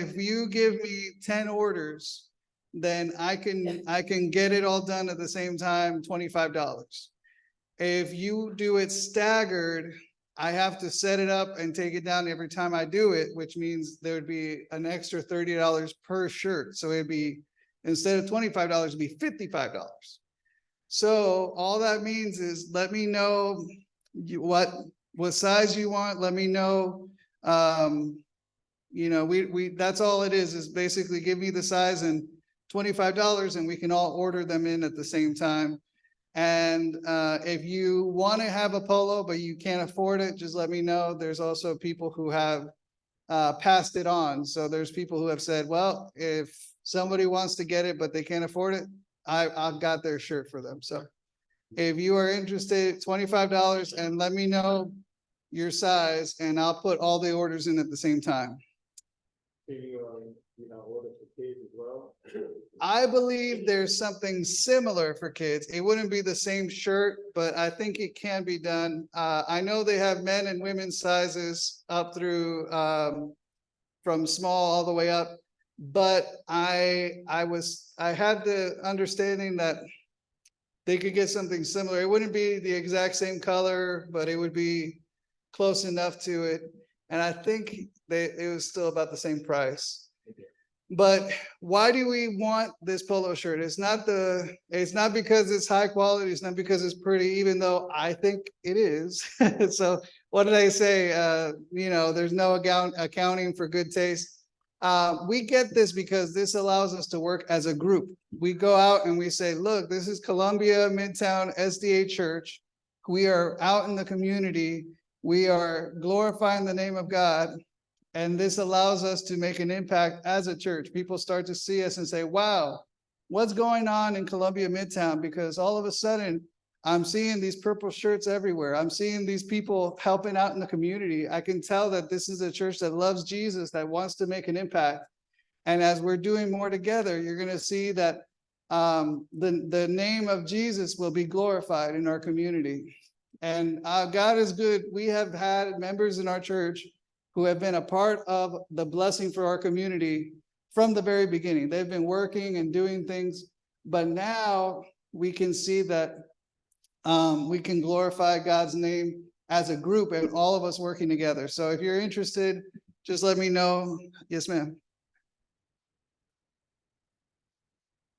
if you give me 10 orders, then I can get it all done at the same time, $25. If you do it staggered, I have to set it up and take it down every time I do it, which means there would be an extra $30 per shirt. So it'd be, instead of $25, it'd be $55. So all that means is let me know what size you want. Let me know. You know, we that's all it is basically give me the size and $25, and we can all order them in at the same time. And if you want to have a polo, but you can't afford it, just let me know. There's also people who have passed it on. So there's people who have said, well, if somebody wants to get it, but they can't afford it, I've got their shirt for them. So if you are interested, $25, and let me know your size, and I'll put all the orders in at the same time. Order for kids as well? I believe there's something similar for kids. It wouldn't be the same shirt, but I think it can be done. I know they have men and women's sizes up through from small all the way up, but I had the understanding that they could get something similar. It wouldn't be the exact same color, but it would be close enough to it. And I think it was still about the same price. But why do we want this polo shirt? It's not because it's high quality. It's not because it's pretty, even though I think it is. So what did I say? There's no accounting for good taste. We get this because this allows us to work as a group. We go out and we say, look, this is Columbia Midtown SDA Church. We are out in the community. We are glorifying the name of God. And this allows us to make an impact as a church. People start to see us and say, wow, what's going on in Columbia Midtown? Because all of a sudden, I'm seeing these purple shirts everywhere. I'm seeing these people helping out in the community. I can tell that this is a church that loves Jesus, that wants to make an impact. And as we're doing more together, you're going to see that the name of Jesus will be glorified in our community. And God is good. We have had members in our church who have been a part of the blessing for our community from the very beginning. They've been working and doing things, but now we can see that we can glorify God's name as a group and all of us working together. So if you're interested, just let me know. Yes, ma'am.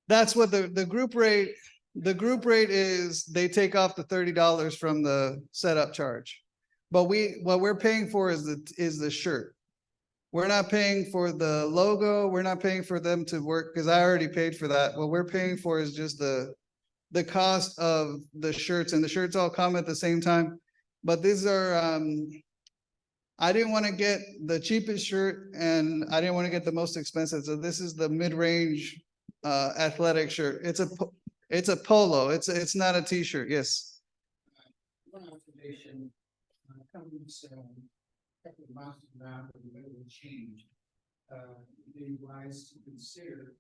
That's what the group rate is. They take off the $30 from the setup charge. But what we're paying for is the shirt. We're not paying for the logo. We're not paying for them to work, because I already paid for that. What we're paying for is just the cost of the shirts, and the shirts all come at the same time. But these are I didn't want to get the cheapest shirt, and I didn't want to get the most expensive. So this is the mid-range athletic shirt. It's a polo. It's not a t-shirt. Yes. One observation. Comes a couple of months around when the weather changed, it'd be wise to consider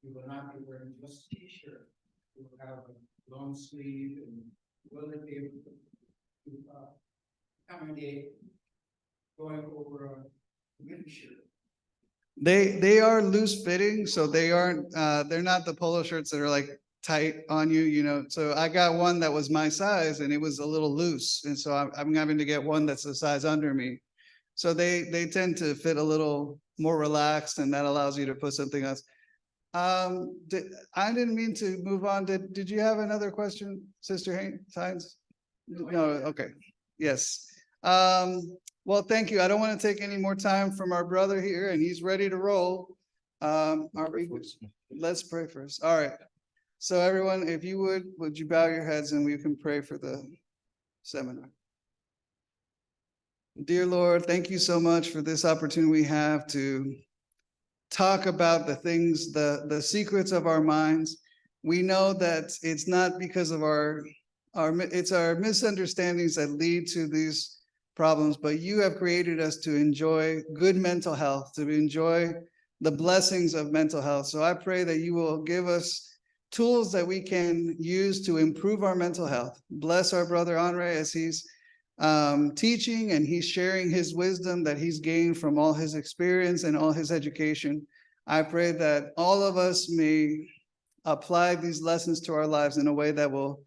you will not be wearing just a t-shirt. You will have a long sleeve, and will it be able to accommodate going over a winter shirt? They are loose fitting, so they aren't they're not the polo shirts that are like tight on you, so I got one that was my size and it was a little loose, and so I'm having to get one that's the size under me. So they tend to fit a little more relaxed, and that allows you to put something else. I didn't mean to move on. Did you have another question, Sister Hines? No, okay. Yes. Well, thank you. I don't want to take any more time from our brother here, and he's ready to roll. Let's pray first. All right. So everyone, if you would you bow your heads and we can pray for the seminar. Dear Lord, thank you so much for this opportunity we have to talk about the things, the secrets of our minds. We know that it's not because of it's our misunderstandings that lead to these problems, but you have created us to enjoy good mental health, to enjoy the blessings of mental health. So I pray that you will give us tools that we can use to improve our mental health. Bless our brother Andre as he's teaching, and he's sharing his wisdom that he's gained from all his experience and all his education. I pray that all of us may apply these lessons to our lives in a way that will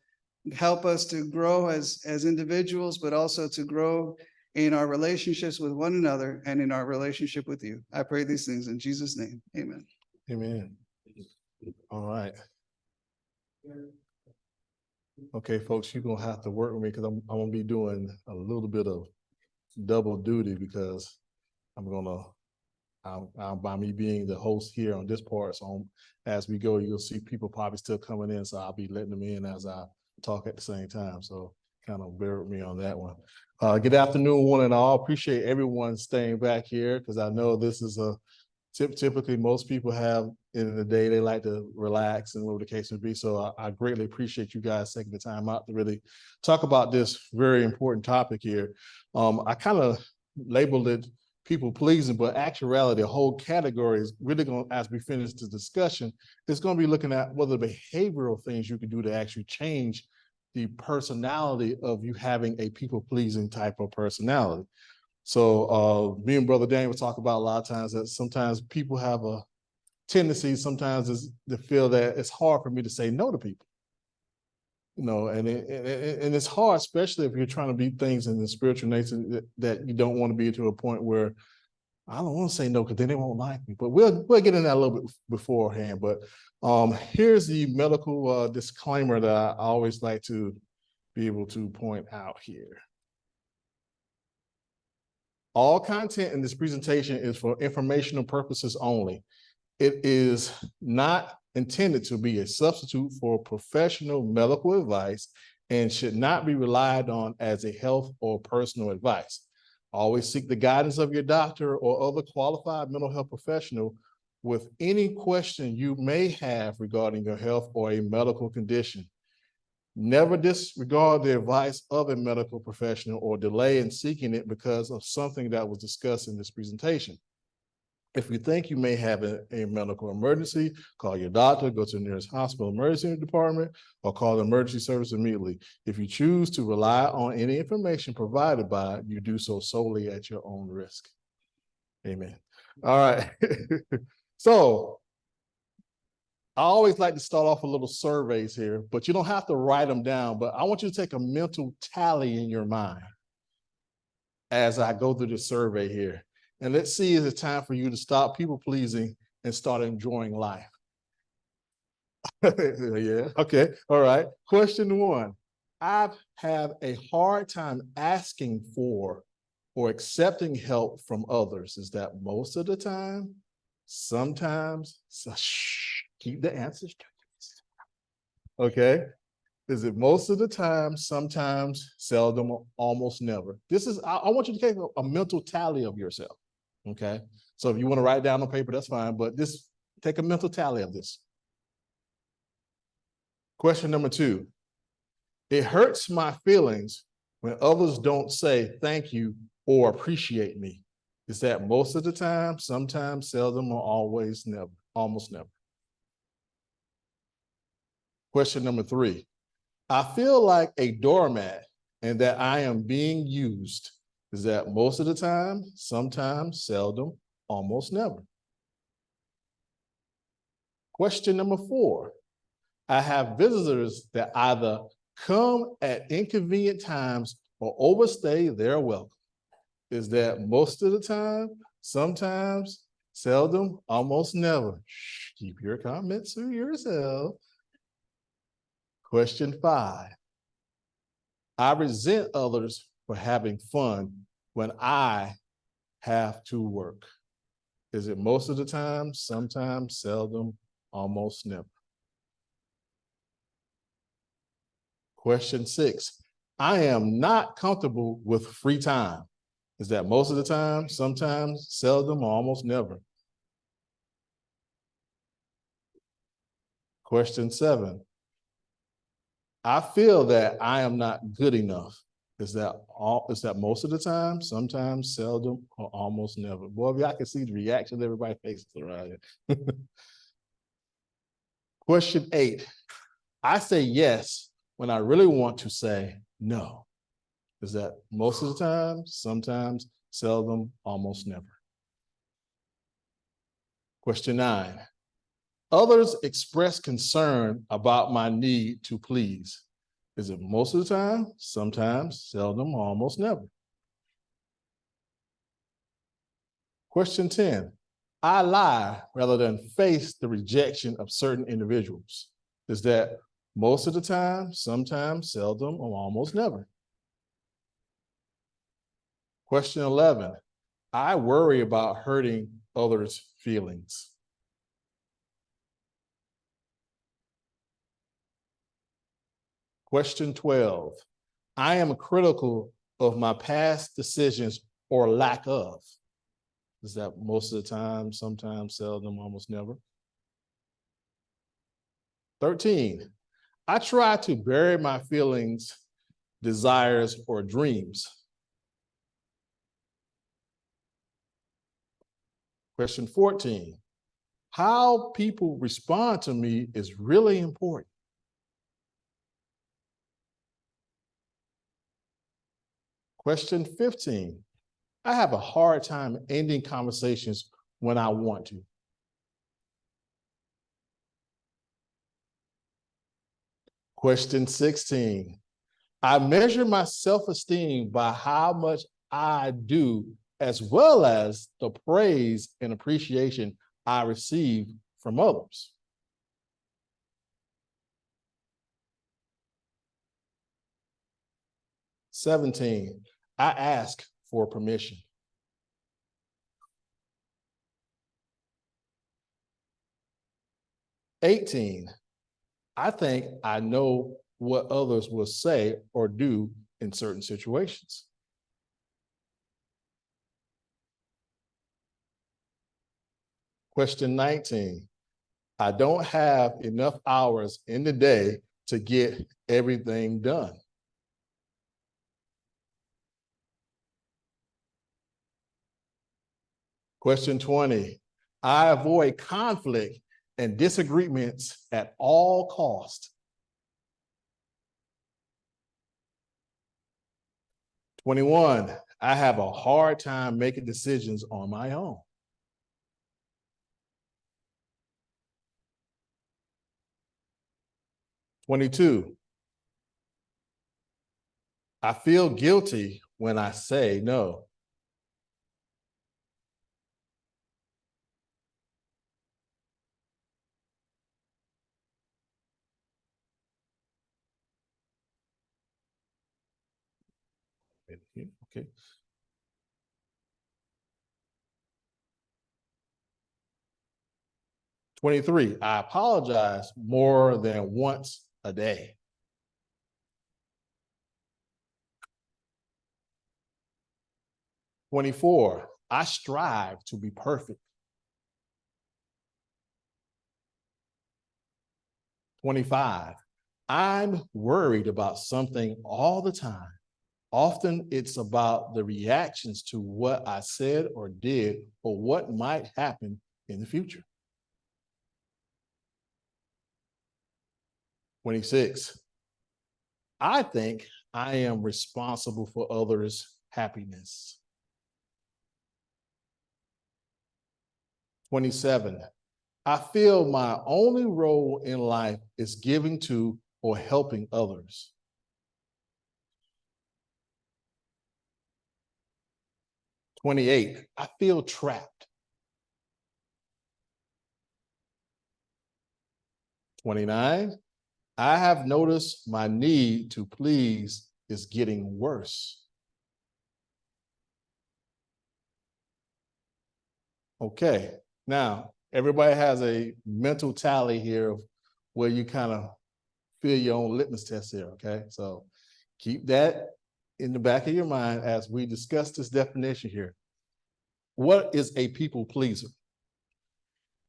help us to grow as individuals, but also to grow in our relationships with one another and in our relationship with you. I pray these things in Jesus' name. Amen. Amen. All right. Okay, folks, you're gonna have to work with me because I'm gonna be doing a little bit of double duty because by me being the host here on this part, so as we go, you'll see people probably still coming in, so I'll be letting them in as I talk at the same time. So kind of bear with me on that one. Good afternoon, one and all. Appreciate everyone staying back here because I know this is typically most people have in the day, they like to relax and whatever the case may be. So I greatly appreciate you guys taking the time out to really talk about this very important topic here. I kind of labeled it people pleasing, but actuality, a whole category is really going to, as we finish the discussion, it's going to be looking at what are the behavioral things you can do to actually change the personality of you having a people pleasing type of personality. So me and Brother Daniel talk about a lot of times that sometimes people have a tendency sometimes is to feel that it's hard for me to say no to people. You know, and it's hard, especially if you're trying to be things in the spiritual nature that you don't want to be to a point where I don't want to say no because then they won't like me. But we'll get in that a little bit beforehand. But here's the medical disclaimer that I always like to be able to point out here. All content in this presentation is for informational purposes only. It is not intended to be a substitute for professional medical advice and should not be relied on as a health or personal advice. Always seek the guidance of your doctor or other qualified mental health professional with any question you may have regarding your health or a medical condition. Never disregard the advice of a medical professional or delay in seeking it because of something that was discussed in this presentation. If you think you may have a medical emergency, call your doctor, go to the nearest hospital emergency department, or call the emergency service immediately. If you choose to rely on any information provided by it, you do so solely at your own risk. Amen. All right. So I always like to start off with little surveys here, but you don't have to write them down, but I want you to take a mental tally in your mind as I go through the survey here. And let's see if it's time for you to stop people pleasing and start enjoying life. Yeah, okay, all right. Question 1. I have a hard time asking for or accepting help from others. Is that most of the time? Sometimes? So shh, keep the answers to yourself. Okay. Is it most of the time, sometimes, seldom, almost never? This is, I want you to take a mental tally of yourself. Okay, so if you want to write it down on paper, that's fine, but just take a mental tally of this. Question number 2. It hurts my feelings when others don't say thank you or appreciate me. Is that most of the time, sometimes, seldom, or always, never, almost never? Question number 3. I feel like a doormat and that I am being used. Is that most of the time, sometimes, seldom, almost never? Question number 4. I have visitors that either come at inconvenient times or overstay their welcome. Is that most of the time, sometimes, seldom, almost never? Shh, keep your comments to yourself. Question 5. I resent others for having fun when I have to work. Is it most of the time, sometimes, seldom, almost never? Question 6. I am not comfortable with free time. Is that most of the time, sometimes, seldom, or almost never? Question 7. I feel that I am not good enough. Is that most of the time, sometimes, seldom, or almost never? Boy, I can see the reaction everybody faces around here. Question 8. I say yes when I really want to say no. Is that most of the time, sometimes, seldom, almost never? Question 9. Others express concern about my need to please. Is it most of the time, sometimes, seldom, almost never? Question 10. I lie rather than face the rejection of certain individuals. Is that most of the time, sometimes, seldom, or almost never? Question 11. I worry about hurting others' feelings. Question 12. I am critical of my past decisions or lack of. Is that most of the time, sometimes, seldom, almost never? 13. I try to bury my feelings, desires, or dreams. Question 14. How people respond to me is really important. Question 15. I have a hard time ending conversations when I want to. Question 16. I measure my self-esteem by how much I do, as well as the praise and appreciation I receive from others. Seventeen, I ask for permission. 18, I think I know what others will say or do in certain situations. Question 19, I don't have enough hours in the day to get everything done. Question 20, I avoid conflict and disagreements at all costs. 21, I have a hard time making decisions on my own. 22, I feel guilty when I say no. 'Okay. 23, I apologize more than once a day. 24, I strive to be perfect. 25, I'm worried about something all the time. Often it's about the reactions to what I said or did or what might happen in the future. 26, I think I am responsible for others' happiness. 27, I feel my only role in life is giving to or helping others. 28, I feel trapped. 29, I have noticed my need to please is getting worse. Okay, now everybody has a mental tally here of where you kind of feel your own litmus test here, okay? So keep that in the back of your mind as we discuss this definition here. What is a people pleaser?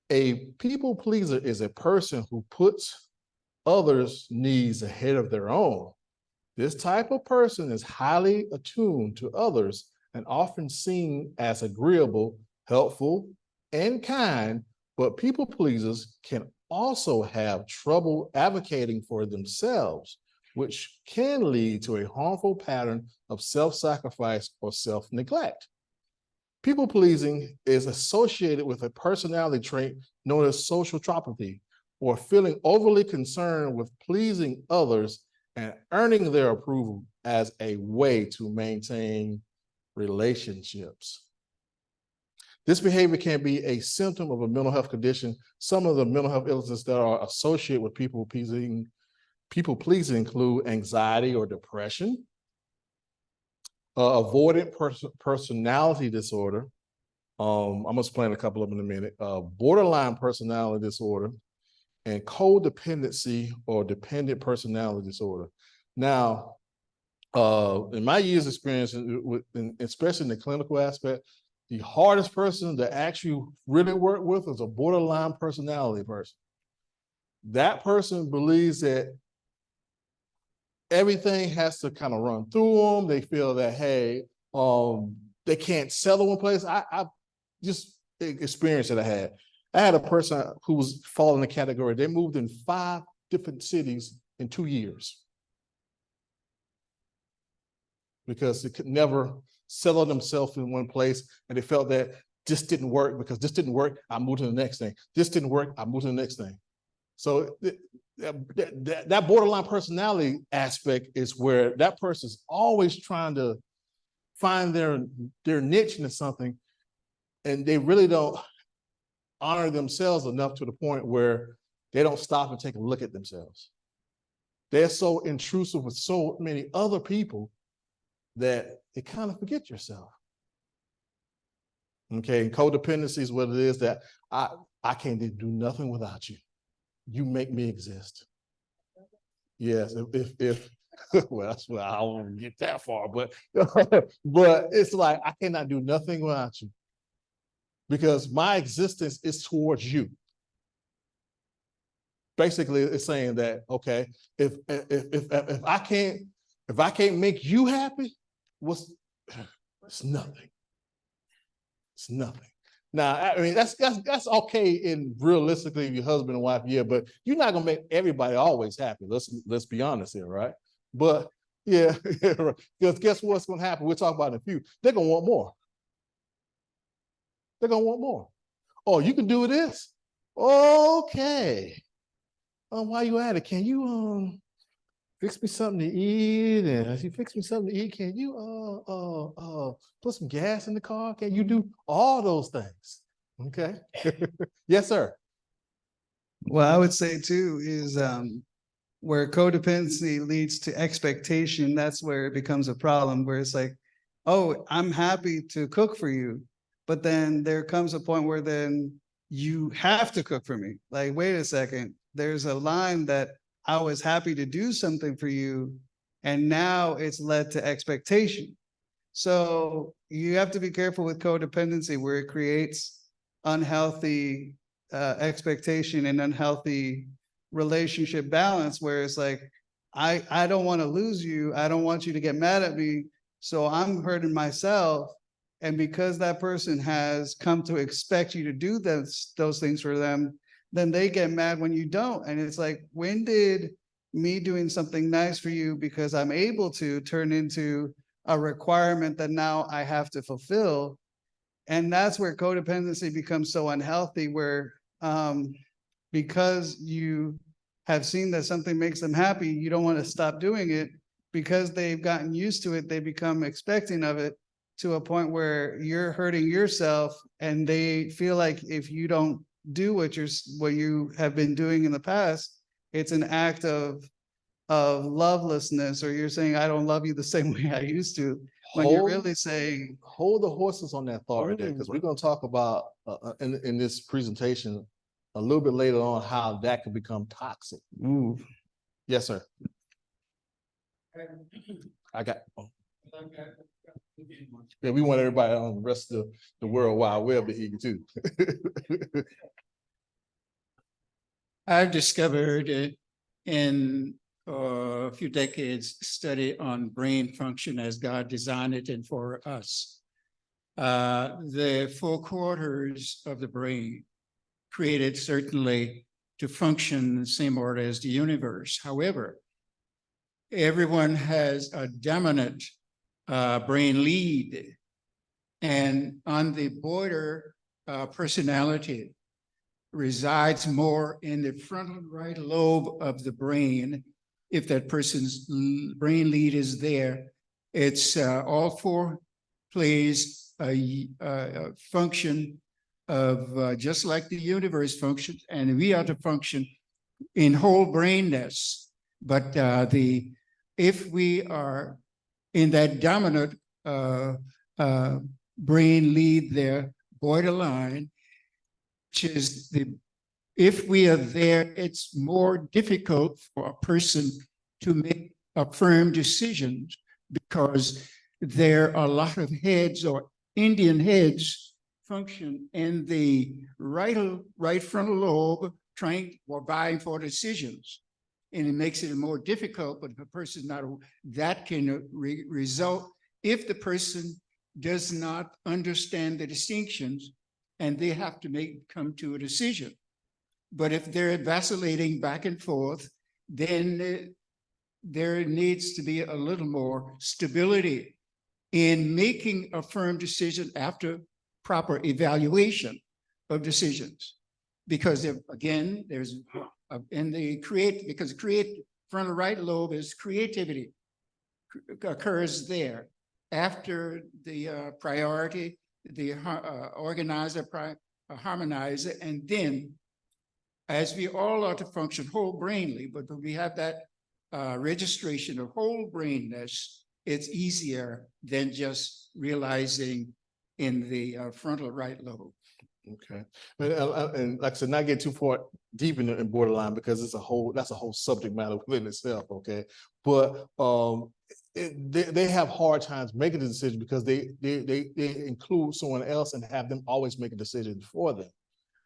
A people pleaser is a person who puts others' needs ahead of their own. This type of person is highly attuned to others and often seen as agreeable, helpful, and kind, but people pleasers can also have trouble advocating for themselves, which can lead to a harmful pattern of self-sacrifice or self-neglect. People pleasing is associated with a personality trait known as social tropathy, or feeling overly concerned with pleasing others and earning their approval as a way to maintain relationships. This behavior can be a symptom of a mental health condition. Some of the mental health illnesses that are associated with people pleasing include anxiety or depression, avoidant personality disorder. I'm gonna explain a couple of them in a minute. Borderline personality disorder, and codependency or dependent personality disorder. Now, in my years' experience, especially in the clinical aspect, the hardest person to actually really work with is a borderline personality person. That person believes that everything has to kind of run through them. They feel that, hey, they can't settle in place. I just experience that I had a person who was falling in the category. They moved in 5 different cities in 2 years because they could never settle themselves in one place, and they felt that this didn't work. Because this didn't work, I moved to the next thing. This didn't work, I moved to the next thing. So that borderline personality aspect is where that person's always trying to find their niche into something, and they really don't honor themselves enough to the point where they don't stop and take a look at themselves. They're so intrusive with so many other people that they kind of forget yourself. Okay, and codependency is what it is, that I can't do nothing without you. You make me exist. Yes, if well, that's why I won't get that far, but but it's like I cannot do nothing without you, because my existence is towards you. Basically, it's saying that, okay, if I can't make you happy, it's nothing. It's nothing. Now, I mean, that's okay in realistically your husband and wife, yeah, but you're not gonna make everybody always happy. Let's be honest here, right? But yeah, because guess what's gonna happen? We'll talk about it in a few. They're gonna want more. They're gonna want more. Oh, you can do this? Okay. While you at it, can you fix me something to eat? And if you fix me something to eat, can you put some gas in the car? Can you do all those things? Okay. Yes, sir. What I would say too is where codependency leads to expectation, that's where it becomes a problem, where it's like, oh, I'm happy to cook for you, but then there comes a point where then you have to cook for me. Like, wait a second, there's a line that I was happy to do something for you, and now it's led to expectation. So you have to be careful with codependency, where it creates unhealthy expectation and unhealthy relationship balance, where it's like, I don't want to lose you. I don't want you to get mad at me. So I'm hurting myself. And because that person has come to expect you to do those things for them, then they get mad when you don't. And it's like, when did me doing something nice for you because I'm able to turn into a requirement that now I have to fulfill? And that's where codependency becomes so unhealthy, where because you have seen that something makes them happy, you don't want to stop doing it. Because they've gotten used to it, they become expecting of it, to a point where you're hurting yourself, and they feel like if you don't do what you have been doing in the past, it's an act of lovelessness, or you're saying, I don't love you the same way I used to, when you're really saying, hold the horses on that thought right there, because we're going to talk about in this presentation a little bit later on how that can become toxic. ooh, Yes, sir. I got. Yeah, we want everybody on the rest of the World Wide Web to hear you too. I've discovered in a few decades study on brain function as God designed it and for us. The 4 quarters of the brain created certainly to function in the same order as the universe. However, everyone has a dominant brain lead. And on the border, personality resides more in the frontal right lobe of the brain. If that person's brain lead is there, it's all four plays a function of just like the universe functions, and we are to function in whole brainness. But if we are in that dominant brain lead there, borderline, which is if we are there, it's more difficult for a person to make a firm decision because there are a lot of heads or Indian heads function in the right frontal lobe trying or vying for decisions. And it makes it more difficult, but if a person not, that can result if the person does not understand the distinctions and they have to come to a decision. But if they're vacillating back and forth, then there needs to be a little more stability in making a firm decision after proper evaluation of decisions. Because again, there's because frontal right lobe is creativity occurs there. After the priority, the organizer, harmonizer, and then as we all are to function whole brainly, but when we have that registration of whole brainness, it's easier than just realizing in the frontal right lobe. Okay, and like I said, not get too far deep in borderline because that's a whole subject matter within itself. Okay, but they have hard times making the decision because they include someone else and have them always make a decision for them,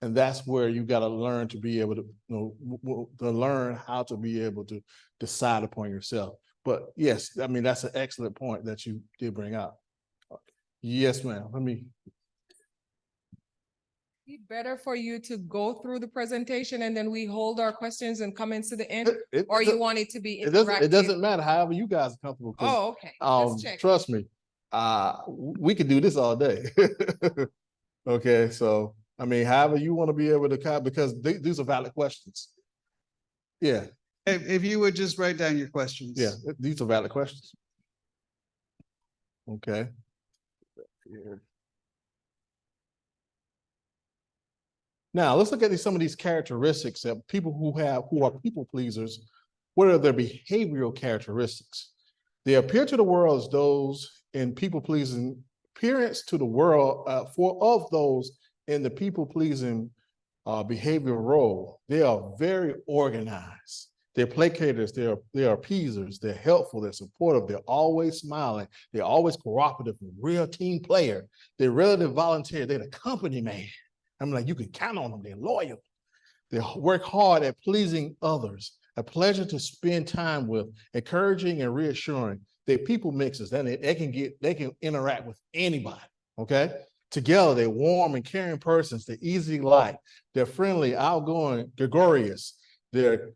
and that's where you got to learn to be able to to learn how to be able to decide upon yourself. But yes, I mean that's an excellent point that you did bring out. Yes, ma'am. Let me. Be better for you to go through the presentation and then we hold our questions and comments to the end, or you want it to be interactive? It doesn't matter. However you guys are comfortable. Oh, okay. Just check. Trust me, we could do this all day. Okay, so I mean, however you want to be able to because these are valid questions. Yeah. If you would just write down your questions. Yeah, these are valid questions. Okay. Here. Now let's look at some of these characteristics that people who are people pleasers. What are their behavioral characteristics? They appear to the world as those in people pleasing appearance to the world of those in the people pleasing behavioral role. They are very organized. They're placators, they're appeasers, they're helpful, they're supportive, they're always smiling, they're always cooperative, real team player, they're relative volunteer, they're the company man. I'm like, you can count on them, they're loyal. They work hard at pleasing others, a pleasure to spend time with, encouraging and reassuring. They're people mixers, and they can interact with anybody, okay? Together, they're warm and caring persons, they're easy liked, they're friendly, outgoing, gregarious, they're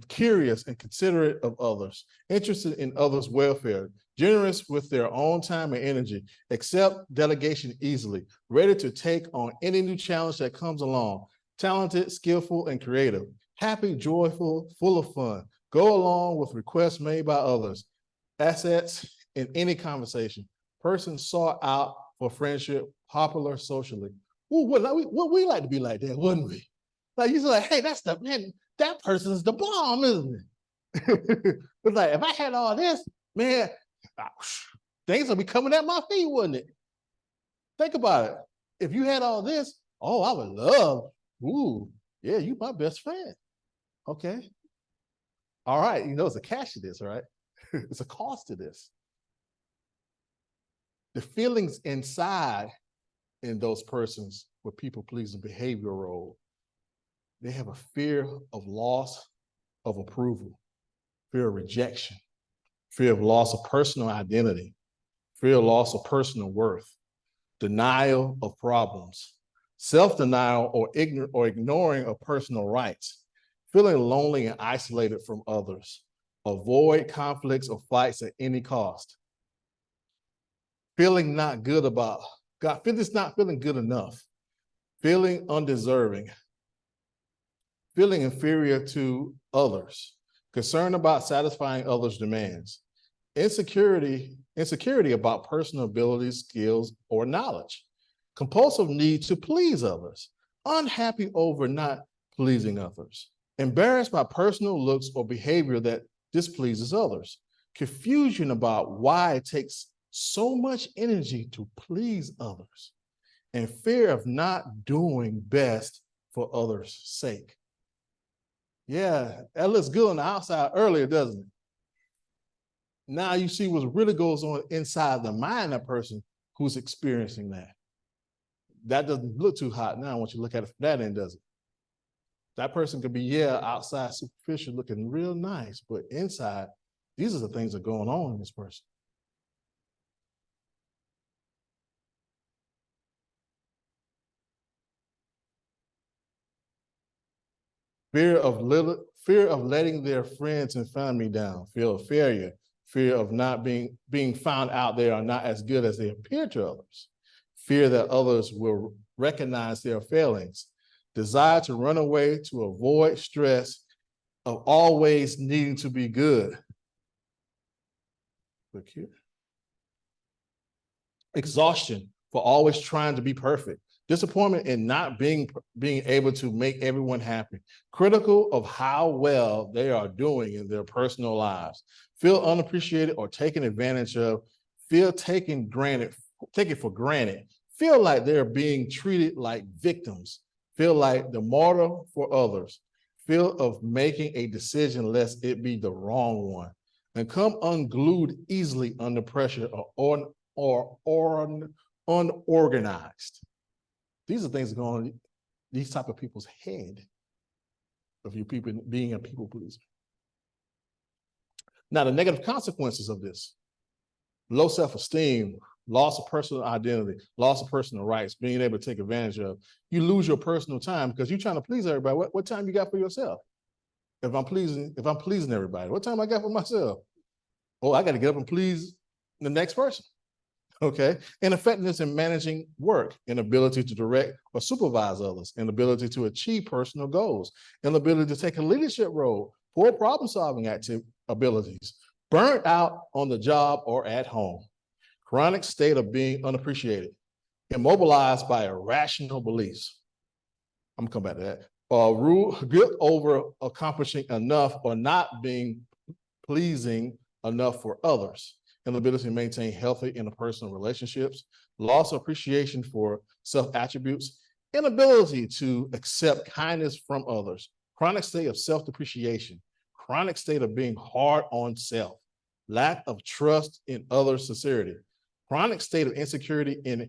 curious and considerate of others, interested in others' welfare, generous with their own time and energy, accept delegation easily, ready to take on any new challenge that comes along, talented, skillful, and creative, happy, joyful, full of fun, go along with requests made by others, assets in any conversation, person sought out for friendship, popular socially. Ooh, what we like to be like that, wouldn't we? Like you like, hey, that's the man. That person's the bomb, isn't it? But like, if I had all this, man, things would be coming at my feet, wouldn't it? Think about it. If you had all this, oh, I would love, ooh, yeah, you my best friend. Okay. All right, you know, it's a catch to this, right? It's a cost to this. The feelings inside in those persons with people pleasing behavioral role, they have a fear of loss of approval, fear of rejection, fear of loss of personal identity, fear of loss of personal worth, denial of problems, self-denial or ignoring of personal rights, feeling lonely and isolated from others, avoid conflicts or fights at any cost. Feeling not good about God, not feeling good enough, feeling undeserving, feeling inferior to others, concern about satisfying others' demands, insecurity about personal abilities, skills, or knowledge, compulsive need to please others, unhappy over not pleasing others, embarrassed by personal looks or behavior that displeases others, confusion about why it takes so much energy to please others, and fear of not doing best for others' sake. Yeah, that looks good on the outside earlier, doesn't it? Now you see what really goes on inside the mind of that person who's experiencing that. That doesn't look too hot now once you look at it from that end, does it? That person could be, yeah, outside superficial looking real nice, but inside, these are the things that are going on in this person. Fear of letting their friends and family down, fear of failure, fear of not being found out they are not as good as they appear to others, fear that others will recognize their failings, desire to run away to avoid stress of always needing to be good. Look here. Exhaustion for always trying to be perfect. Disappointment in not being able to make everyone happy. Critical of how well they are doing in their personal lives. Feel unappreciated or taken advantage of. Feel taken for granted. Feel like they're being treated like victims. Feel like the martyr for others. Feel of making a decision lest it be the wrong one. And come unglued easily under pressure or unorganized. These are things that go on in these type of people's head of you people being a people pleaser. Now, the negative consequences of this: low self-esteem, loss of personal identity, loss of personal rights, being able to take advantage of. You lose your personal time because you're trying to please everybody. What time you got for yourself? If I'm pleasing everybody, what time I got for myself? Oh, I got to get up and please the next person. Okay, ineffectiveness in managing work, inability to direct or supervise others, inability to achieve personal goals, inability to take a leadership role, poor problem-solving abilities, burnt out on the job or at home, chronic state of being unappreciated, immobilized by irrational beliefs. I'm gonna come back to that. Guilt over accomplishing enough or not being pleasing enough for others. Inability to maintain healthy interpersonal relationships, loss of appreciation for self-attributes, inability to accept kindness from others, chronic state of self-depreciation, chronic state of being hard on self, lack of trust in others' sincerity, chronic state of insecurity in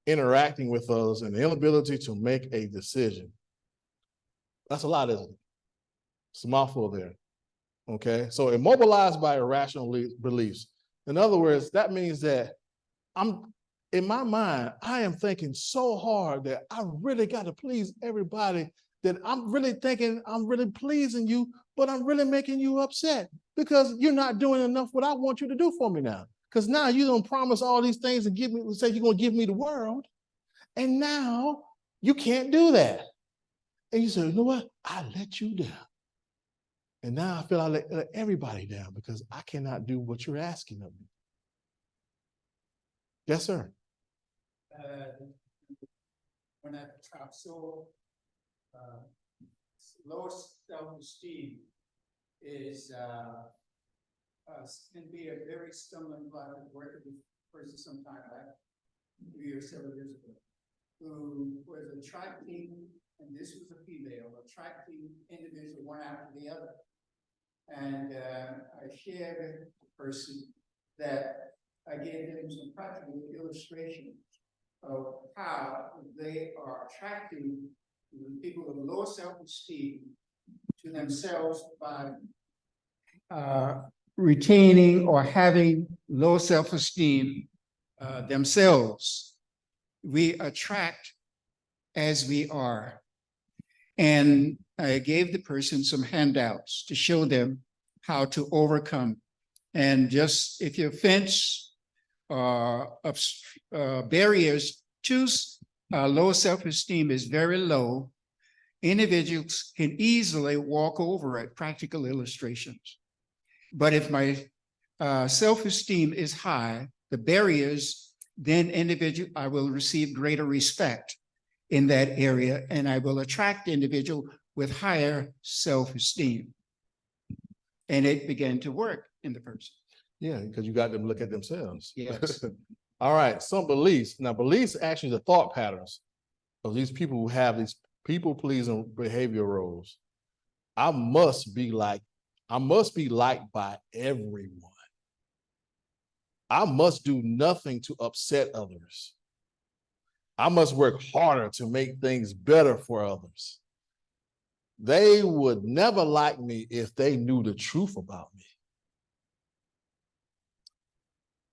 interacting with others, and the inability to make a decision. That's a lot, isn't it? It's a mouthful there. Okay, so immobilized by irrational beliefs. In other words, that means that in my mind, I am thinking so hard that I really got to please everybody, that I'm really thinking I'm really pleasing you, but I'm really making you upset because you're not doing enough what I want you to do for me now. Because now you don't promise all these things and say you're going to give me the world. And now you can't do that. And you say, you know what? I let you down. And now I feel I let everybody down because I cannot do what you're asking of me. Yes, sir. When I saw low self-esteem is can be a very stumbling block. I worked with a person sometime back, 3 years, several years ago, who was attracting, and this was a female, attracting individuals one after the other. And I shared with the person that I gave them some practical illustrations of how they are attracting people with low self-esteem to themselves by retaining or having low self-esteem themselves. We attract as we are. And I gave the person some handouts to show them how to overcome. And just if you fence barriers, choose low self-esteem is very low. Individuals can easily walk over it, practical illustrations. But if my self-esteem is high, the barriers, then I will receive greater respect in that area, and I will attract individual with higher self-esteem. And it began to work in the person. Yeah, because you got them to look at themselves. Yes. All right, some beliefs. Now, beliefs actually the thought patterns of these people who have these people-pleasing behavior roles. I must be liked by everyone. I must do nothing to upset others. I must work harder to make things better for others. They would never like me if they knew the truth about me.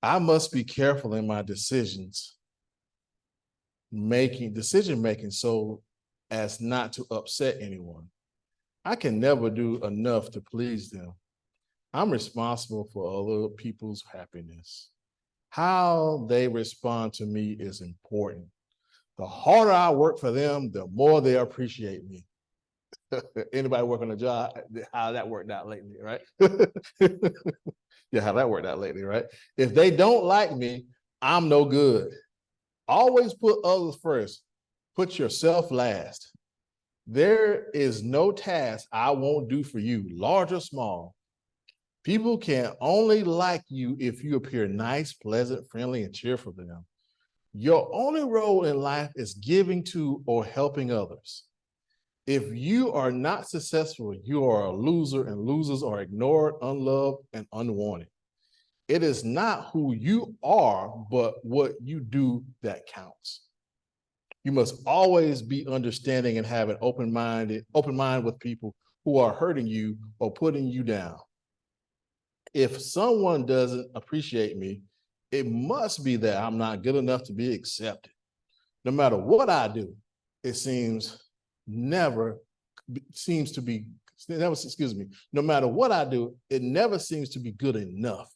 I must be careful in my decision making so as not to upset anyone. I can never do enough to please them. I'm responsible for other people's happiness. How they respond to me is important. The harder I work for them, the more they appreciate me. Anybody work on a job? How that worked out lately, right? Yeah, how that worked out lately, right? If they don't like me, I'm no good. Always put others first. Put yourself last. There is no task I won't do for you, large or small. People can only like you if you appear nice, pleasant, friendly, and cheerful to them. Your only role in life is giving to or helping others. If you are not successful, you are a loser, and losers are ignored, unloved, and unwanted. It is not who you are, but what you do that counts. You must always be understanding and have an open mind with people who are hurting you or putting you down. If someone doesn't appreciate me, it must be that I'm not good enough to be accepted. No matter what I do, it never seems to be good enough.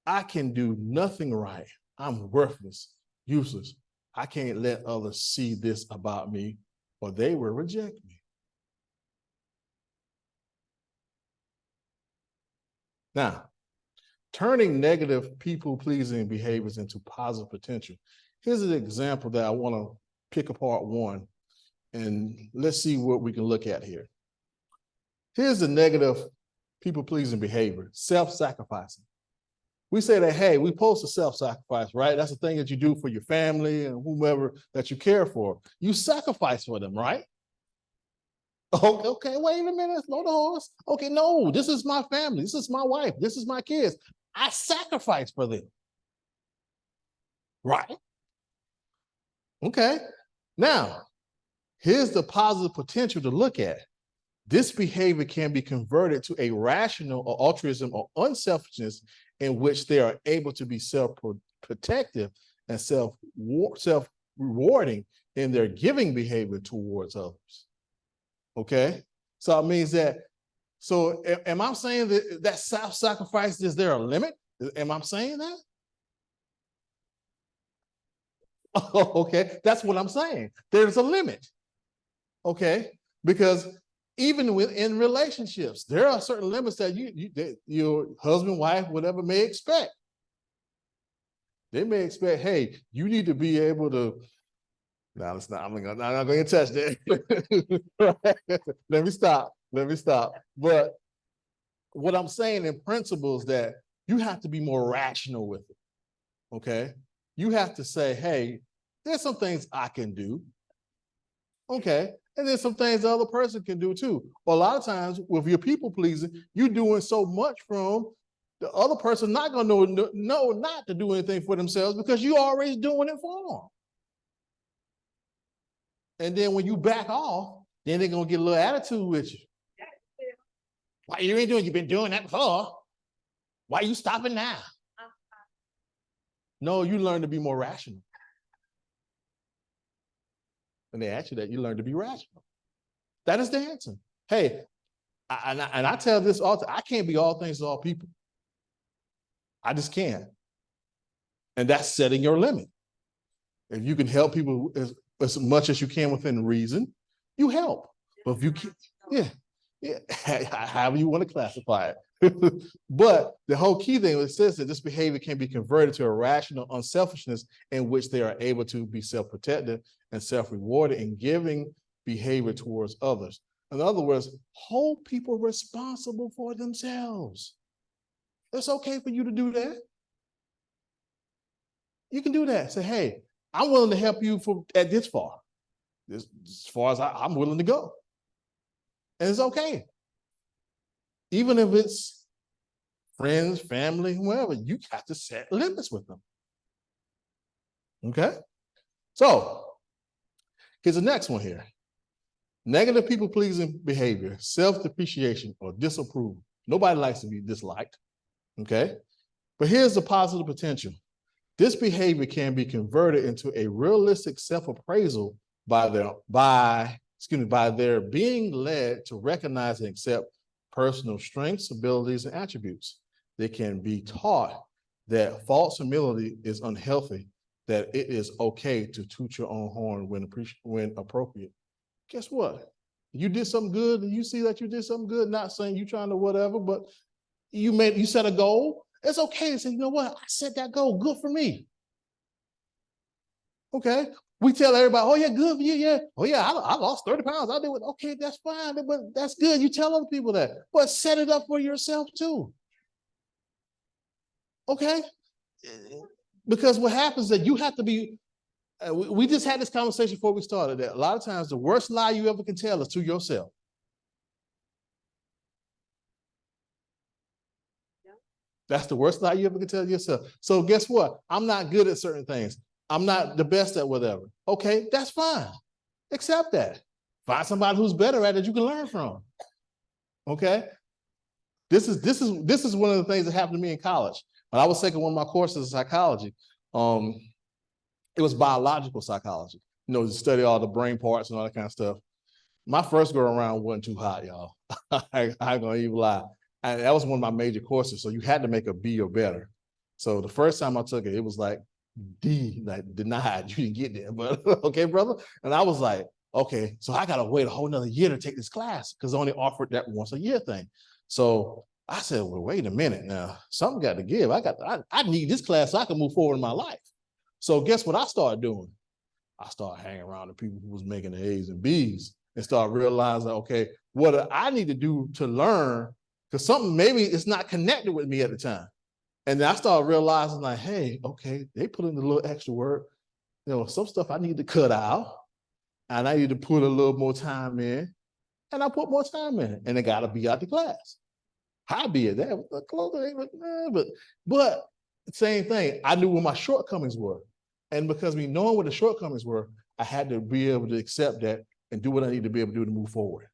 I can do nothing right. I'm worthless, useless. I can't let others see this about me or they will reject me. Now, turning negative people-pleasing behaviors into positive potential. Here's an example that I want to pick apart one, and let's see what we can look at here. Here's the negative people-pleasing behavior, self-sacrificing. We say that, hey, we're supposed to self-sacrifice, right? That's the thing that you do for your family and whomever that you care for. You sacrifice for them, right? Okay, wait a minute, slow the horse. Okay, no, this is my family. This is my wife. This is my kids. I sacrifice for them. Right? Okay. Now, here's the positive potential to look at. This behavior can be converted to a rational or altruism or unselfishness in which they are able to be self-protective and self-rewarding in their giving behavior towards others. Okay? So it means that, so am I saying that self-sacrifice, is there a limit? Am I saying that? Okay, that's what I'm saying. There's a limit. Okay, because even within relationships, there are certain limits that your husband, wife, whatever may expect. They may expect, hey, you need to be able to. No, it's not. I'm not going to touch that. Let me stop. But what I'm saying in principle is that you have to be more rational with it. Okay, you have to say, hey, there's some things I can do. Okay. And there's some things the other person can do too. But a lot of times with your people pleasing, you're doing so much from the other person not going to know not to do anything for themselves because you're already doing it for them. And then when you back off, then they're going to get a little attitude with you. Why you ain't doing? You've been doing that before. Why are you stopping now? No, you learn to be more rational. And they ask you that, you learn to be rational. That is the answer. Hey, And I tell this all, I can't be all things to all people. I just can't. And that's setting your limit. If you can help people as much as you can within reason, you help. But if you can't, yeah, however you want to classify it. But the whole key thing, it says that this behavior can be converted to a rational unselfishness in which they are able to be self-protective and self-rewarded in giving behavior towards others. In other words, hold people responsible for themselves. It's okay for you to do that. You can do that. Say, hey, I'm willing to help you at this far. As far as I'm willing to go. And it's okay. Even if it's friends, family, whoever, you have to set limits with them. Okay? So, here's the next one here. Negative people-pleasing behavior, self-depreciation, or disapproval. Nobody likes to be disliked. Okay? But here's the positive potential. This behavior can be converted into a realistic self-appraisal by their being led to recognize and accept personal strengths, abilities, and attributes. They can be taught that false humility is unhealthy, that it is okay to toot your own horn when appropriate. Guess what? You did something good and you see that you did something good, not saying you're trying to whatever, but you set a goal. It's okay to say, you know what? I set that goal. Good for me. Okay. We tell everybody, oh yeah, good for you, yeah. Oh yeah, I lost 30 pounds. I did it. Okay, that's fine, but that's good. You tell other people that, but set it up for yourself too. Okay? Because what happens is that you have to be, we just had this conversation before we started that a lot of times the worst lie you ever can tell is to yourself. That's the worst lie you ever can tell yourself. So guess what? I'm not good at certain things. I'm not the best at whatever. Okay, that's fine. Accept that. Find somebody who's better at it you can learn from. Okay? This is one of the things that happened to me in college. When I was taking one of my courses in psychology, it was biological psychology. You know, to study all the brain parts and all that kind of stuff. My first go around wasn't too hot, y'all. I ain't gonna even lie. And that was one of my major courses. So you had to make a B or better. So the first time I took it, it was like D, like denied, you didn't get there, but okay, brother. And I was like, okay, so I gotta wait a whole nother year to take this class because they only offered that once a year thing. So I said, well, wait a minute now, something got to give. I need this class so I can move forward in my life. So guess what I started doing? I started hanging around the people who was making the A's and B's and started realizing, okay, what do I need to do to learn? Because something maybe it's not connected with me at the time. And then I started realizing like, hey, okay, they put in a little extra work. You know, some stuff I need to cut out and I need to put a little more time in. And I put more time in and it got to be out the class. How be it that? But same thing. I knew what my shortcomings were. And because me knowing what the shortcomings were, I had to be able to accept that and do what I need to be able to do to move forward.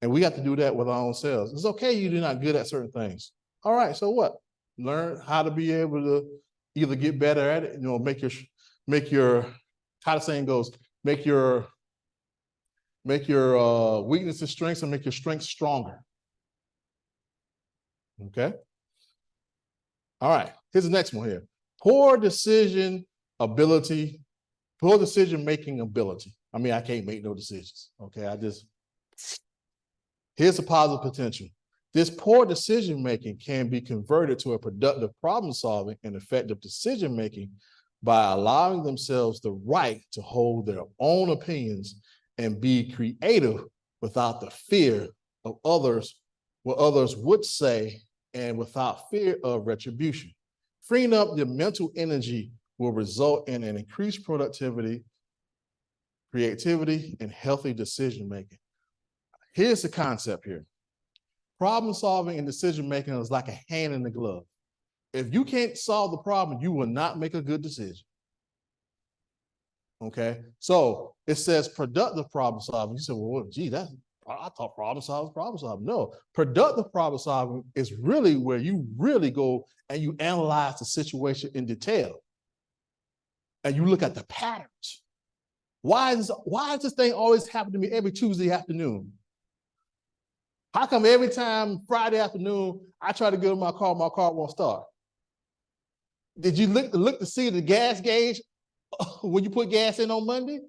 And we have to do that with our own selves. It's okay you're not good at certain things. All right, so what? Learn how to be able to either get better at it, you know, make your, how the saying goes, make your weaknesses strengths and make your strengths stronger. Okay. All right, here's the next one here. Poor decision making ability. I mean, I can't make no decisions. Okay, here's the positive potential. This poor decision making can be converted to a productive problem solving and effective decision making by allowing themselves the right to hold their own opinions and be creative without the fear of others, what others would say, and without fear of retribution. Freeing up your mental energy will result in an increased productivity, creativity, and healthy decision making. Here's the concept here. Problem solving and decision making is like a hand in the glove. If you can't solve the problem, you will not make a good decision. Okay, so it says productive problem solving. You said, well, gee, I thought problem solving. No, productive problem solving is really where you really go and you analyze the situation in detail. And you look at the patterns. Why does this thing always happen to me every Tuesday afternoon? How come every time Friday afternoon I try to get in my car won't start? Did you look to see the gas gauge when you put gas in on Monday?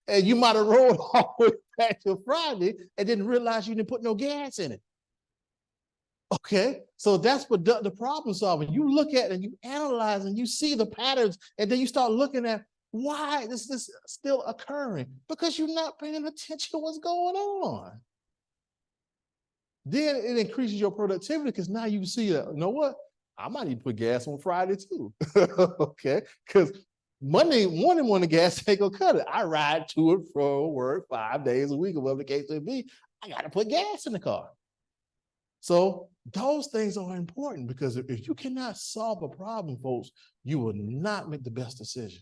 And you might have rolled all the way back to Friday and didn't realize you didn't put no gas in it. Okay, so that's productive problem solving. You look at it and you analyze and you see the patterns, and then you start looking at why this is still occurring, because you're not paying attention to what's going on. Then it increases your productivity because now you see that, you know what? I might need to put gas on Friday too. Okay, because Monday morning when the gas tank will cut it. I ride to and from work 5 days a week, or whatever the case may be. I got to put gas in the car. So those things are important, because if you cannot solve a problem, folks, you will not make the best decision.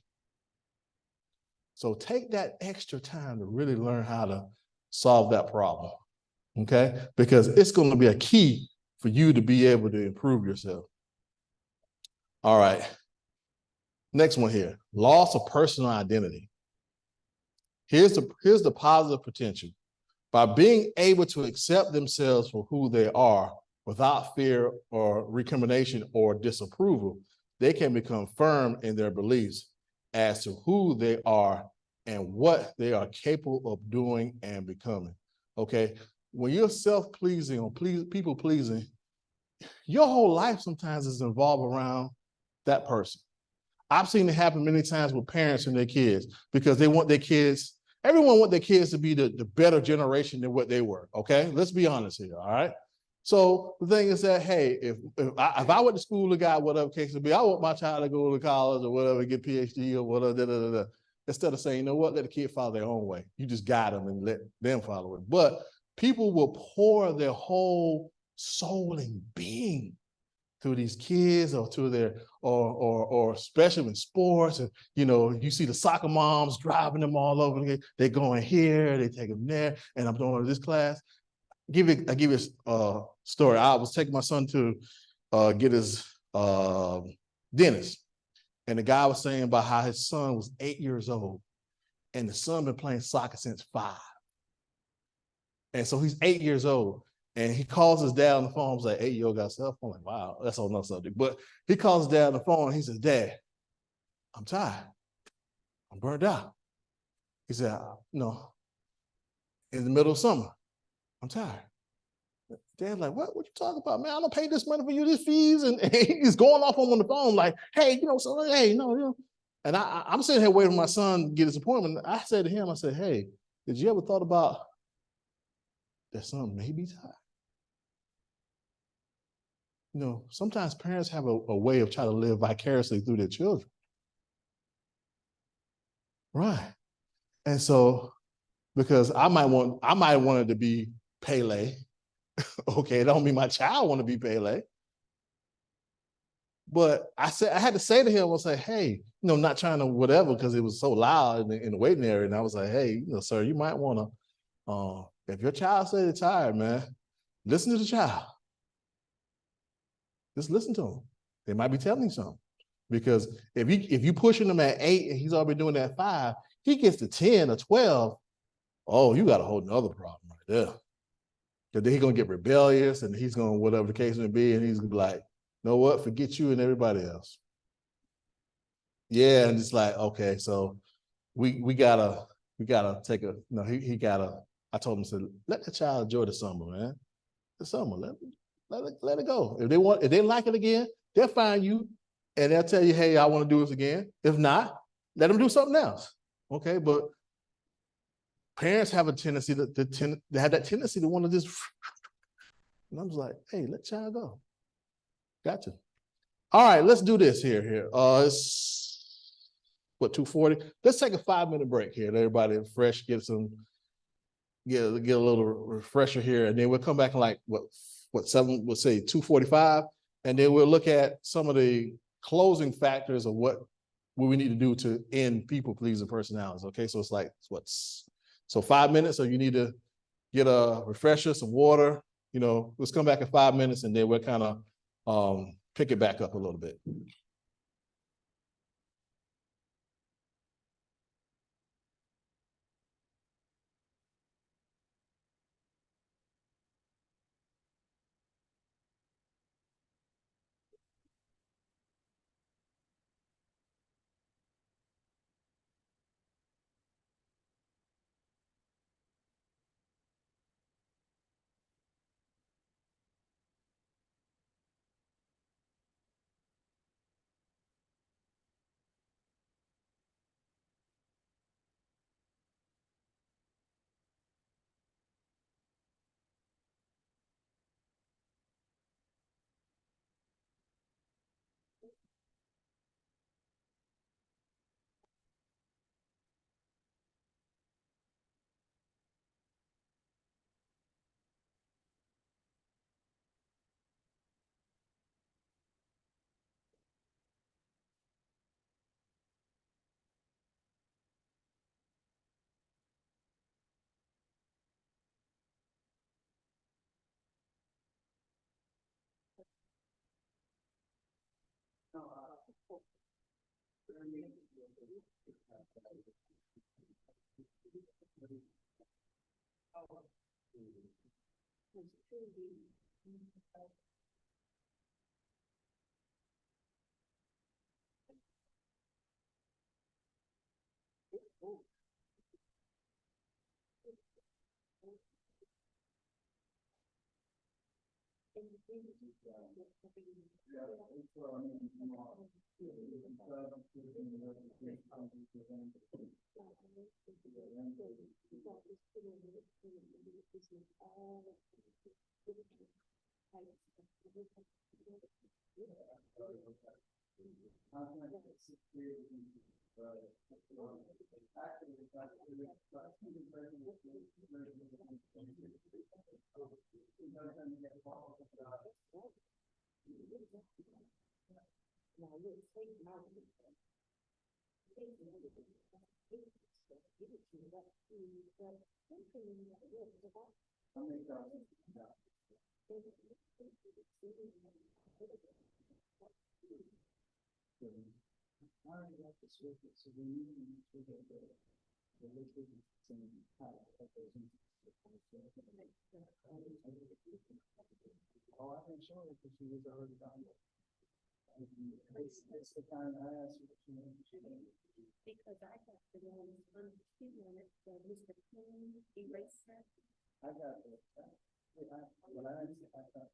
So take that extra time to really learn how to solve that problem. Okay, because it's going to be a key for you to be able to improve yourself. All right. Next one here, loss of personal identity. Here's the positive potential. By being able to accept themselves for who they are without fear or recrimination or disapproval, they can become firm in their beliefs as to who they are and what they are capable of doing and becoming. Okay, when you're self-pleasing or people-pleasing, your whole life sometimes is involved around that person. I've seen it happen many times with parents and their kids, because they want their kids, everyone want their kids to be the better generation than what they were, okay? Let's be honest here, all right? So the thing is that, hey, if I went to school, the guy, whatever case it be, I want my child to go to college or whatever, get PhD or whatever, instead of saying, you know what, let the kid follow their own way. You just guide them and let them follow it. But people will pour their whole soul and being to these kids, or to their, or especially in sports. And you see the soccer moms driving them all over. They're going here, they take them there, and I'm doing this class. I give you a story. I was taking my son to get his dentist, and the guy was saying about how his son was 8 years old, and the son been playing soccer since 5. And so he's 8 years old. And he calls his dad on the phone. He's like, 8-year-old got a cell phone. I'm like, wow, that's on another subject. But he calls his dad on the phone and he says, Dad, I'm tired. I'm burned out. He said, in the middle of summer, I'm tired. Dad's like, what you talking about, man? I don't pay this money for you, these fees. And he's going off on the phone like, hey, And I'm sitting here waiting for my son to get his appointment. I said to him, I said, hey, did you ever thought about that son may be tired? Sometimes parents have a way of trying to live vicariously through their children. Right. And so, because I might want it to be Pele. Okay, it don't mean my child want to be Pele. But I had to say to him, I was like, hey, not trying to whatever, because it was so loud in the waiting area. And I was like, hey, sir, you might want to, if your child says they're tired, man, listen to the child. Just listen to them. They might be telling you something. Because if you pushing them at 8 and he's already doing that at 5, he gets to 10 or 12. Oh, you got a whole nother problem right there. Because then he's gonna get rebellious, and he's gonna, whatever the case may be, and he's gonna be like, you know what, forget you and everybody else. Yeah, and it's like, okay, so we gotta take a, I told him, I said, let the child enjoy the summer, man. The summer, let it go. If they like it again, they'll find you and they'll tell you, hey, I want to do this again. If not, let them do something else. Okay, but parents have a tendency they have that tendency to want to just, and I'm just like, hey, let child go. Gotcha. All right, let's do this here. It's what, 2:40? Let's take a 5-minute break here. Let everybody fresh, get a little refresher here, and then we'll come back in like what 7, we'll say 2:45, and then we'll look at some of the closing factors of what we need to do to end people-pleasing personalities. Okay, so it's like so 5 minutes, so you need to get a refresher, some water. Let's come back in 5 minutes, and then we'll kind of pick it back up a little bit. Because I got the ones from she wanted the Mr. Clean eraser. I got it. Well, I thought,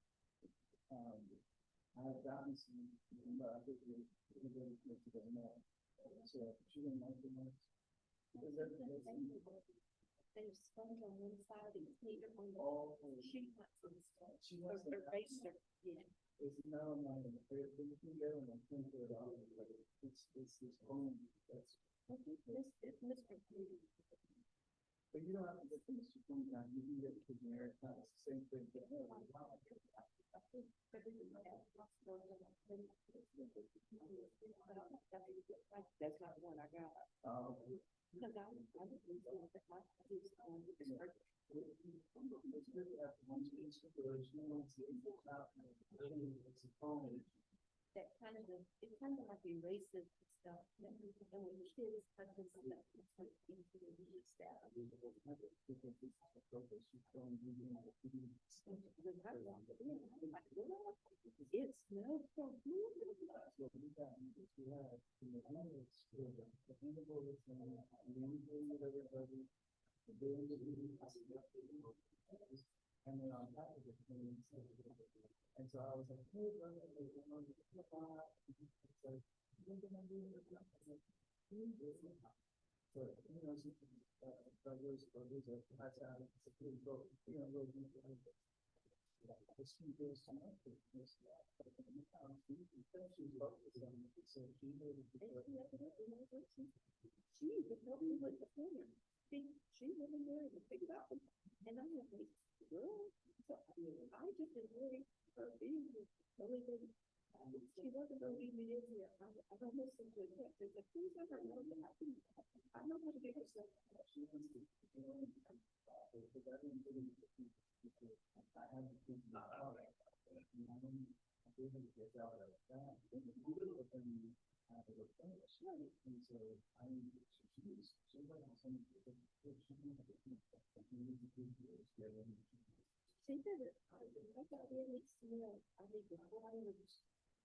I had gotten some, but I think we didn't get to the more. So she didn't like the ones. There's sponge on one side and clear on the. Oh. She wants some stuff. She wants the eraser, yeah. It's now like, you can get them and print it out, but it's this home, that's, I think it's Mr. Clean. but you don't have to get this from that, you can get the generic, kind of same thing. That's not the one I got. Because I didn't know that my kids with the start. It's really after one piece of the original, it's out, it's a phone. That kind of, it's kind of like erases and stuff. And when the kids touch this stuff, it's like into the stuff. It smells so And then on top of it, and so I was like, hey, brother, it's like, what can I do? So, you know, brothers, I said, it's a pretty boat, you know, the ski goes to nothing. She's focused on it, so she knew that. she would help me with the plan. She went in there and picked it up. And I'm like, girl, so I just enjoyed her being here. She wasn't gonna leave me in here. I don't listen to it. There's a things I don't know that I know how to do herself. She wants to, you know, because I didn't really, I had to think about it. And I didn't get out of that. But then I had to go finish. And so I she's somebody else. She did it. I got really smell. I think the flowers.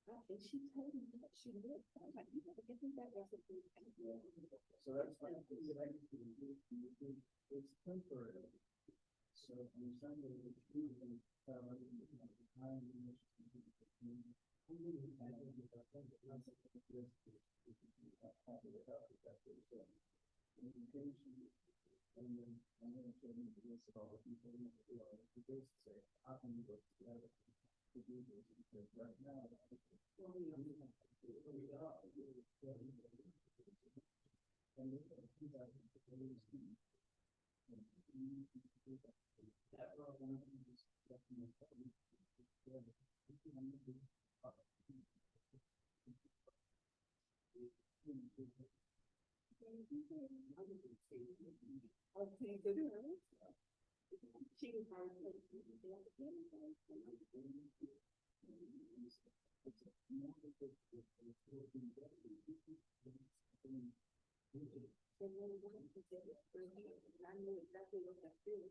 And she told me that she lived. I'm like, you gotta give me that recipe. So that's why it's temporary. So on Sunday, it's usually time. And then I'm going to show you this about what people who are supposed to say, how can you work together to do this? Because right now, She was hard to I knew exactly what that feeling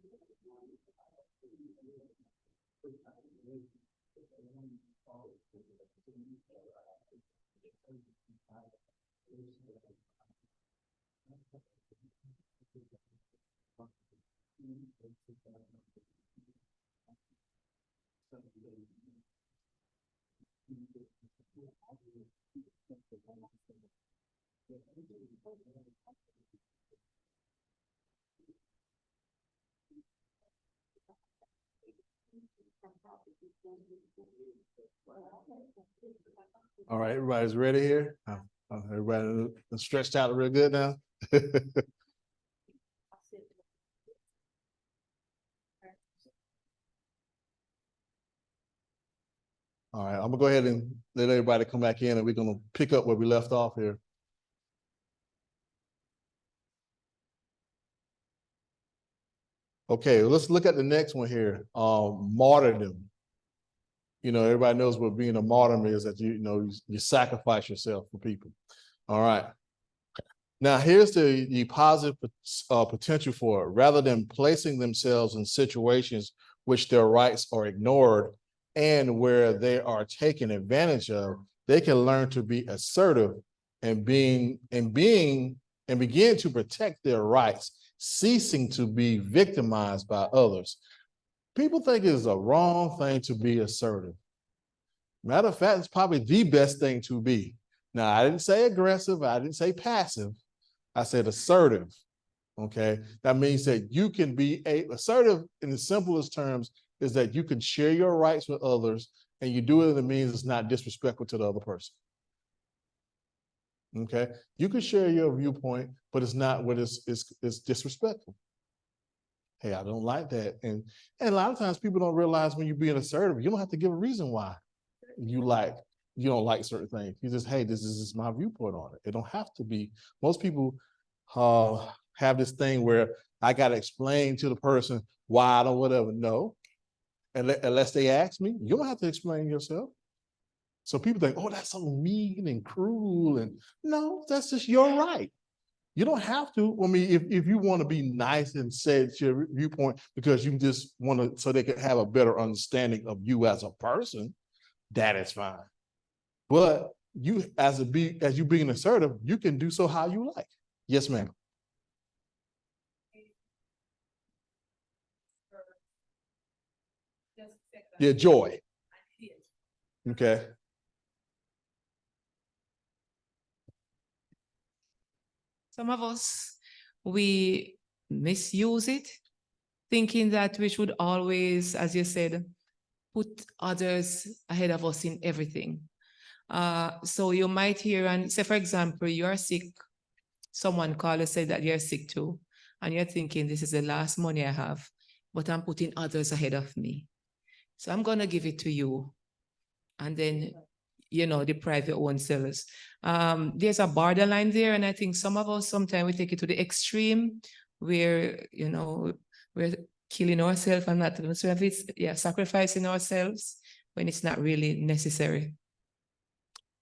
All right, everybody's ready here? Everybody stretched out real good now? All right, I'm gonna go ahead and let everybody come back in and we're gonna pick up where we left off here. Okay, let's look at the next one here, martyrdom. You know, everybody knows what being a martyr is, that you sacrifice yourself for people. All right. Now here's the positive potential for it. Rather than placing themselves in situations which their rights are ignored and where they are taken advantage of, they can learn to be assertive and begin to protect their rights, ceasing to be victimized by others. People think it's a wrong thing to be assertive. Matter of fact, it's probably the best thing to be. Now, I didn't say aggressive, I didn't say passive, I said assertive. Okay, that means that you can be assertive in the simplest terms is that you can share your rights with others and you do it in a means that's not disrespectful to the other person. Okay, you can share your viewpoint, but it's not what is disrespectful. Hey, I don't like that. And a lot of times people don't realize when you're being assertive, you don't have to give a reason why you don't like certain things. You just, hey, this is my viewpoint on it. It don't have to be. Most people have this thing where I got to explain to the person why I don't whatever. No, unless they ask me, you don't have to explain yourself. So people think, oh, that's so mean and cruel. And no, that's just your right. You don't have to. I mean, if you want to be nice and say your viewpoint because you just want to, so they can have a better understanding of you as a person, that is fine. But you, as you being assertive, you can do so how you like. Yes, ma'am. Yeah, joy. Okay. Some of us, we misuse it, thinking that we should always, as you said, put others ahead of us in everything. So you might hear and say, for example, you're sick. Someone called and said that you're sick too. And you're thinking, this is the last money I have, but I'm putting others ahead of me. So I'm going to give it to you. And then, deprive your own selves. There's a borderline there. And I think some of us, sometimes we take it to the extreme where, we're killing ourselves and not sacrificing ourselves when it's not really necessary.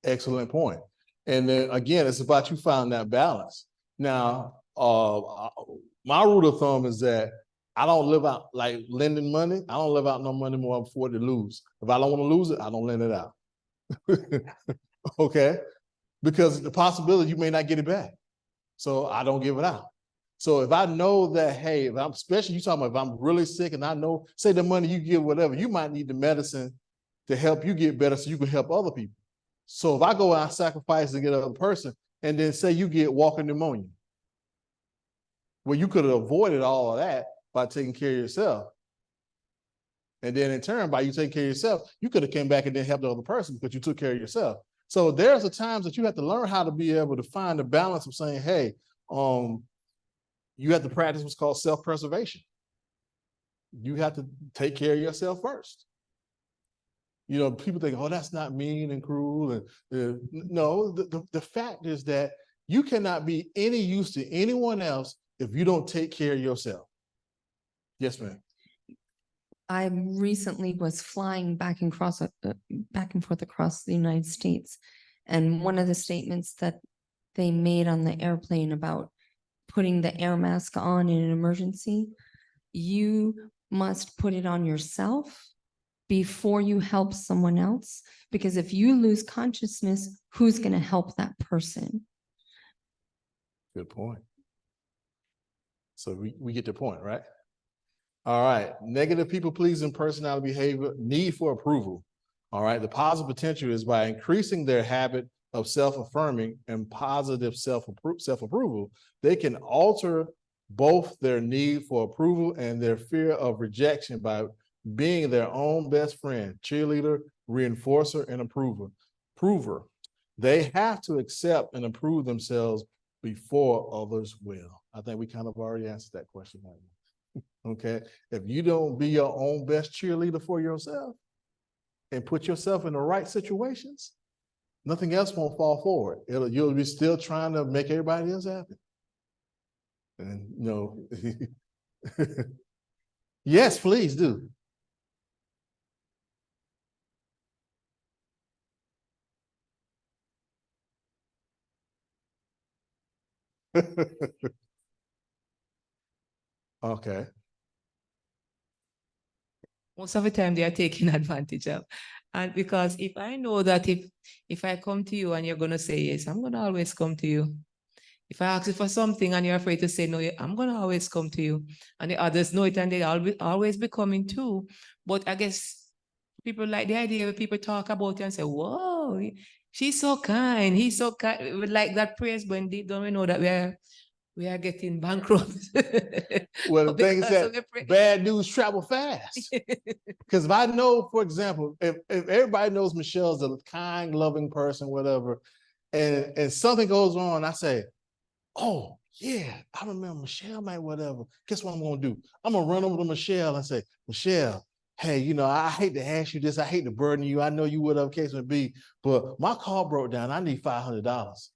Excellent point. And then again, it's about you finding that balance. Now, my rule of thumb is that I don't live out like lending money. I don't live out no money more I'm afford to lose. If I don't want to lose it, I don't lend it out. Okay, because the possibility you may not get it back. So I don't give it out. So if I know that, hey, if I'm, especially you talking about if I'm really sick and I know, say the money you give, whatever, you might need the medicine to help you get better so you can help other people. So if I go out and sacrifice to get another person and then say you get walking pneumonia, well, you could have avoided all of that by taking care of yourself. And then in turn, by you taking care of yourself, you could have came back and then helped the other person because you took care of yourself. So there's the times that you have to learn how to be able to find the balance of saying, hey, you have to practice what's called self-preservation. You have to take care of yourself first. People think, oh, that's not mean and cruel. And no, the fact is that you cannot be any use to anyone else if you don't take care of yourself. Yes, ma'am. I recently was flying back and forth across the United States. And one of the statements that they made on the airplane about putting the air mask on in an emergency, you must put it on yourself before you help someone else. Because if you lose consciousness, who's going to help that person? Good point. So we get the point, right? All right, negative people pleasing personality behavior, need for approval. All right, the positive potential is by increasing their habit of self-affirming and positive self-approval, they can alter both their need for approval and their fear of rejection by being their own best friend, cheerleader, reinforcer, and prover. They have to accept and approve themselves before others will. I think we kind of already answered that question. Okay, if you don't be your own best cheerleader for yourself and put yourself in the right situations, nothing else won't fall forward. You'll be still trying to make everybody else happy. And yes, please do. Okay. Most of the time they are taking advantage of. And because if I know that if I come to you and you're gonna say yes, I'm gonna always come to you. If I ask you for something and you're afraid to say no, I'm gonna always come to you. And the others know it and they always be coming too. But I guess people like the idea when people talk about it and say, whoa, she's so kind, he's so kind. We would like that praise, but deep down we know that we are getting bankrupt. Well, the thing is Because of that the praise. bad news travel fast. Because if I know, for example, if everybody knows Michelle's a kind, loving person, whatever, and something goes on, I say, oh, yeah, I remember Michelle might whatever. Guess what I'm gonna do? I'm gonna run over to Michelle and say, Michelle, hey, I hate to ask you this. I hate to burden you. I know you whatever case may be, but my car broke down. I need $500.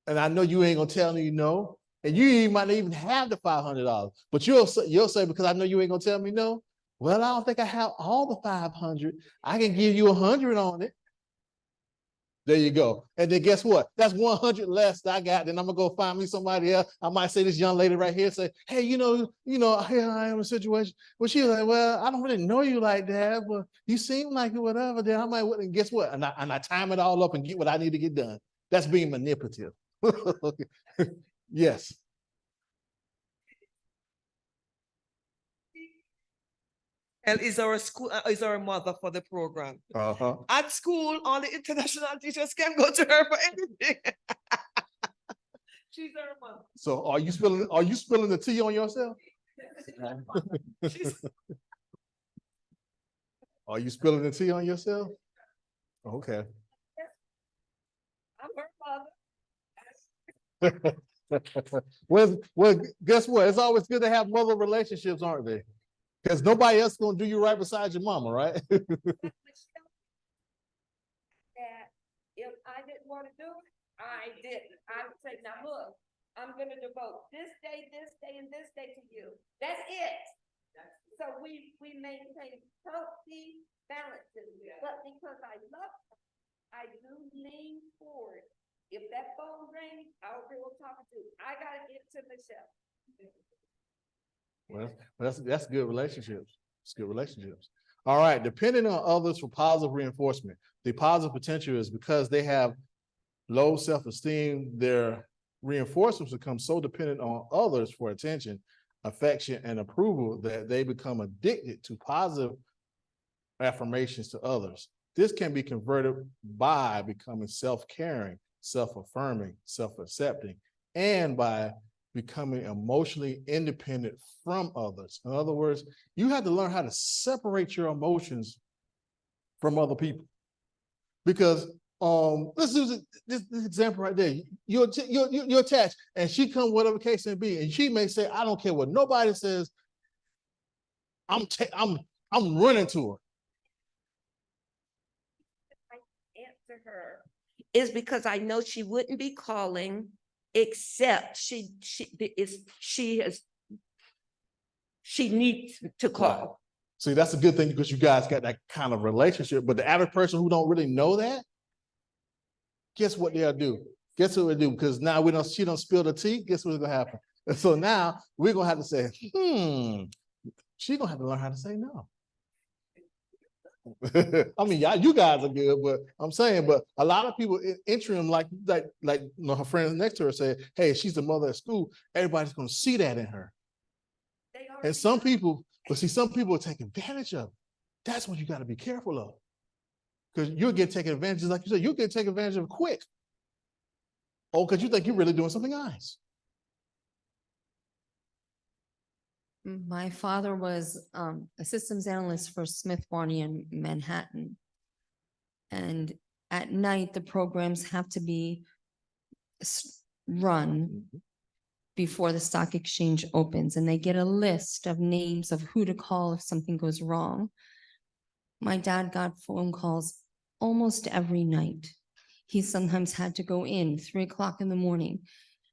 And I know you ain't gonna tell me no. And you might not even have the $500, but you'll say, because I know you ain't gonna tell me no. Well, I don't think I have all the 500. I can give you 100 on it. There you go. And then guess what? That's 100 less that I got. Then I'm gonna go find me somebody else. I might say this young lady right here, say, hey, here I am in a situation. Well, she's like, well, I don't really know you like that, but you seem like it, whatever. Then I might, and guess what? And I time it all up and get what I need to get done. That's being manipulative. Yes. And is our school, is our mother for the program. Uh-huh. At school, all the international teachers can go to her for anything. She's our mother. So are you spilling the tea on yourself? Are you spilling the tea on yourself? Okay. I'm her mother. Well, guess what? It's always good to have mother relationships, aren't they? Because nobody else is gonna do you right besides your mama, right? That if I didn't want to do it, I didn't. I would say, now look, I'm gonna devote this day, and this day to you. That's it. So we maintain healthy balances, but because I love her, I do lean forward. If that phone rings, I'll be talking to. I gotta get to Michelle. Well, that's good relationships. It's good relationships. All right, depending on others for positive reinforcement. The positive potential is because they have low self-esteem, their reinforcements become so dependent on others for attention, affection, and approval that they become addicted to positive affirmations to others. This can be converted by becoming self-caring, self-affirming, self-accepting, and by becoming emotionally independent from others. In other words, you have to learn how to separate your emotions from other people. Because let's use this example right there. You're attached, and she come whatever case may be, and she may say, "I don't care what nobody says. I'm running to her." I answer her is because I know she wouldn't be calling except she she needs to call. See, that's a good thing because you guys got that kind of relationship, but the average person who don't really know that, guess what they'll do? Guess what we do? Because now she don't spill the tea, guess what's gonna happen? And so now we're gonna have to say, she's gonna have to learn how to say no. I mean, you guys are good, but I'm saying, but a lot of people in interim, like her friends next to her say, hey, she's the mother at school. Everybody's gonna see that in her. And some people will take advantage of it. That's what you got to be careful of. Because you'll get taken advantage, like you said, you'll get taken advantage of quick. Oh, because you think you're really doing something nice. My father was a systems analyst for Smith Barney in Manhattan. And at night, the programs have to be run before the stock exchange opens, and they get a list of names of who to call if something goes wrong. My dad got phone calls almost every night. He sometimes had to go in 3 o'clock in the morning,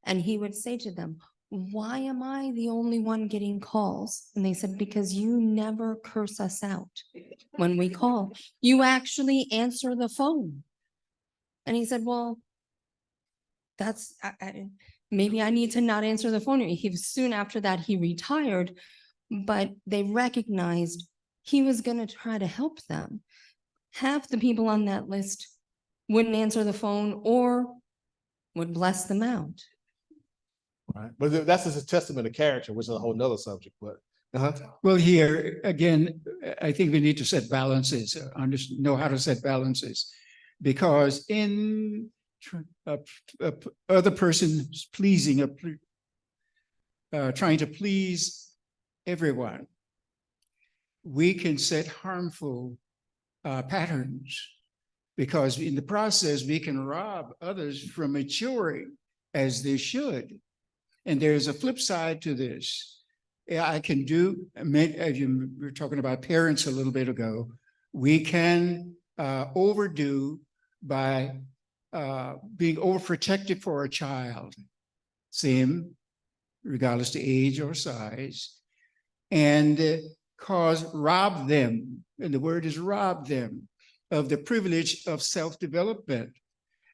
and he would say to them, why am I the only one getting calls? And they said, because you never curse us out when we call. You actually answer the phone. And he said, well, that's, maybe I need to not answer the phone. Soon after that, he retired, but they recognized he was going to try to help them. Half the people on that list wouldn't answer the phone or would bless them out. Right. But that's just a testament of character, which is a whole nother subject, but. Well, here, again, I think we need to set balances, know how to set balances. Because in other person's pleasing, trying to please everyone, we can set harmful patterns. Because in the process, we can rob others from maturing as they should. And there's a flip side to this. Yeah, I can do, as you were talking about parents a little bit ago, we can overdo by being overprotective for a child, same, regardless to age or size, and rob them, and the word is rob them, of the privilege of self-development,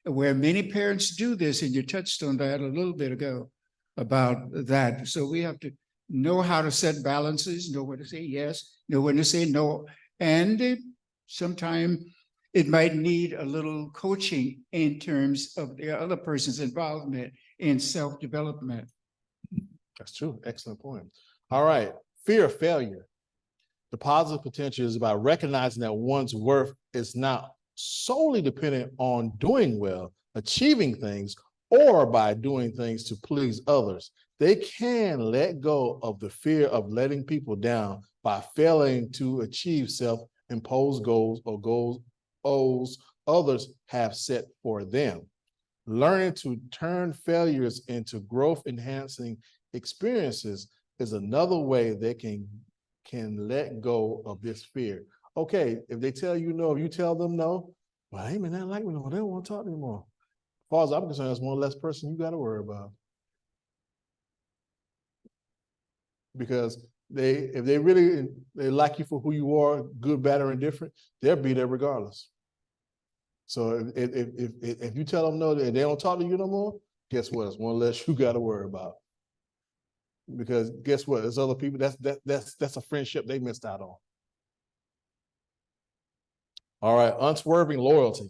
where many parents do this, and you touched on that a little bit ago about that. So we have to know how to set balances, know when to say yes, know when to say no. And sometimes it might need a little coaching in terms of the other person's involvement in self-development. That's true. Excellent point. All right. Fear of failure. The positive potential is about recognizing that one's worth is not solely dependent on doing well, achieving things, or by doing things to please others. They can let go of the fear of letting people down by failing to achieve self-imposed goals or goals others have set for them. Learning to turn failures into growth-enhancing experiences is another way they can let go of this fear. Okay, if they tell you no, if you tell them no, well, they may not like me no more. They don't want to talk anymore. As far as I'm concerned, that's one less person you got to worry about. Because if they really like you for who you are, good, bad, or indifferent, they'll be there regardless. So if you tell them no, they don't talk to you no more, guess what? It's one less you got to worry about. Because guess what? There's other people, that's a friendship they missed out on. All right, unswerving loyalty.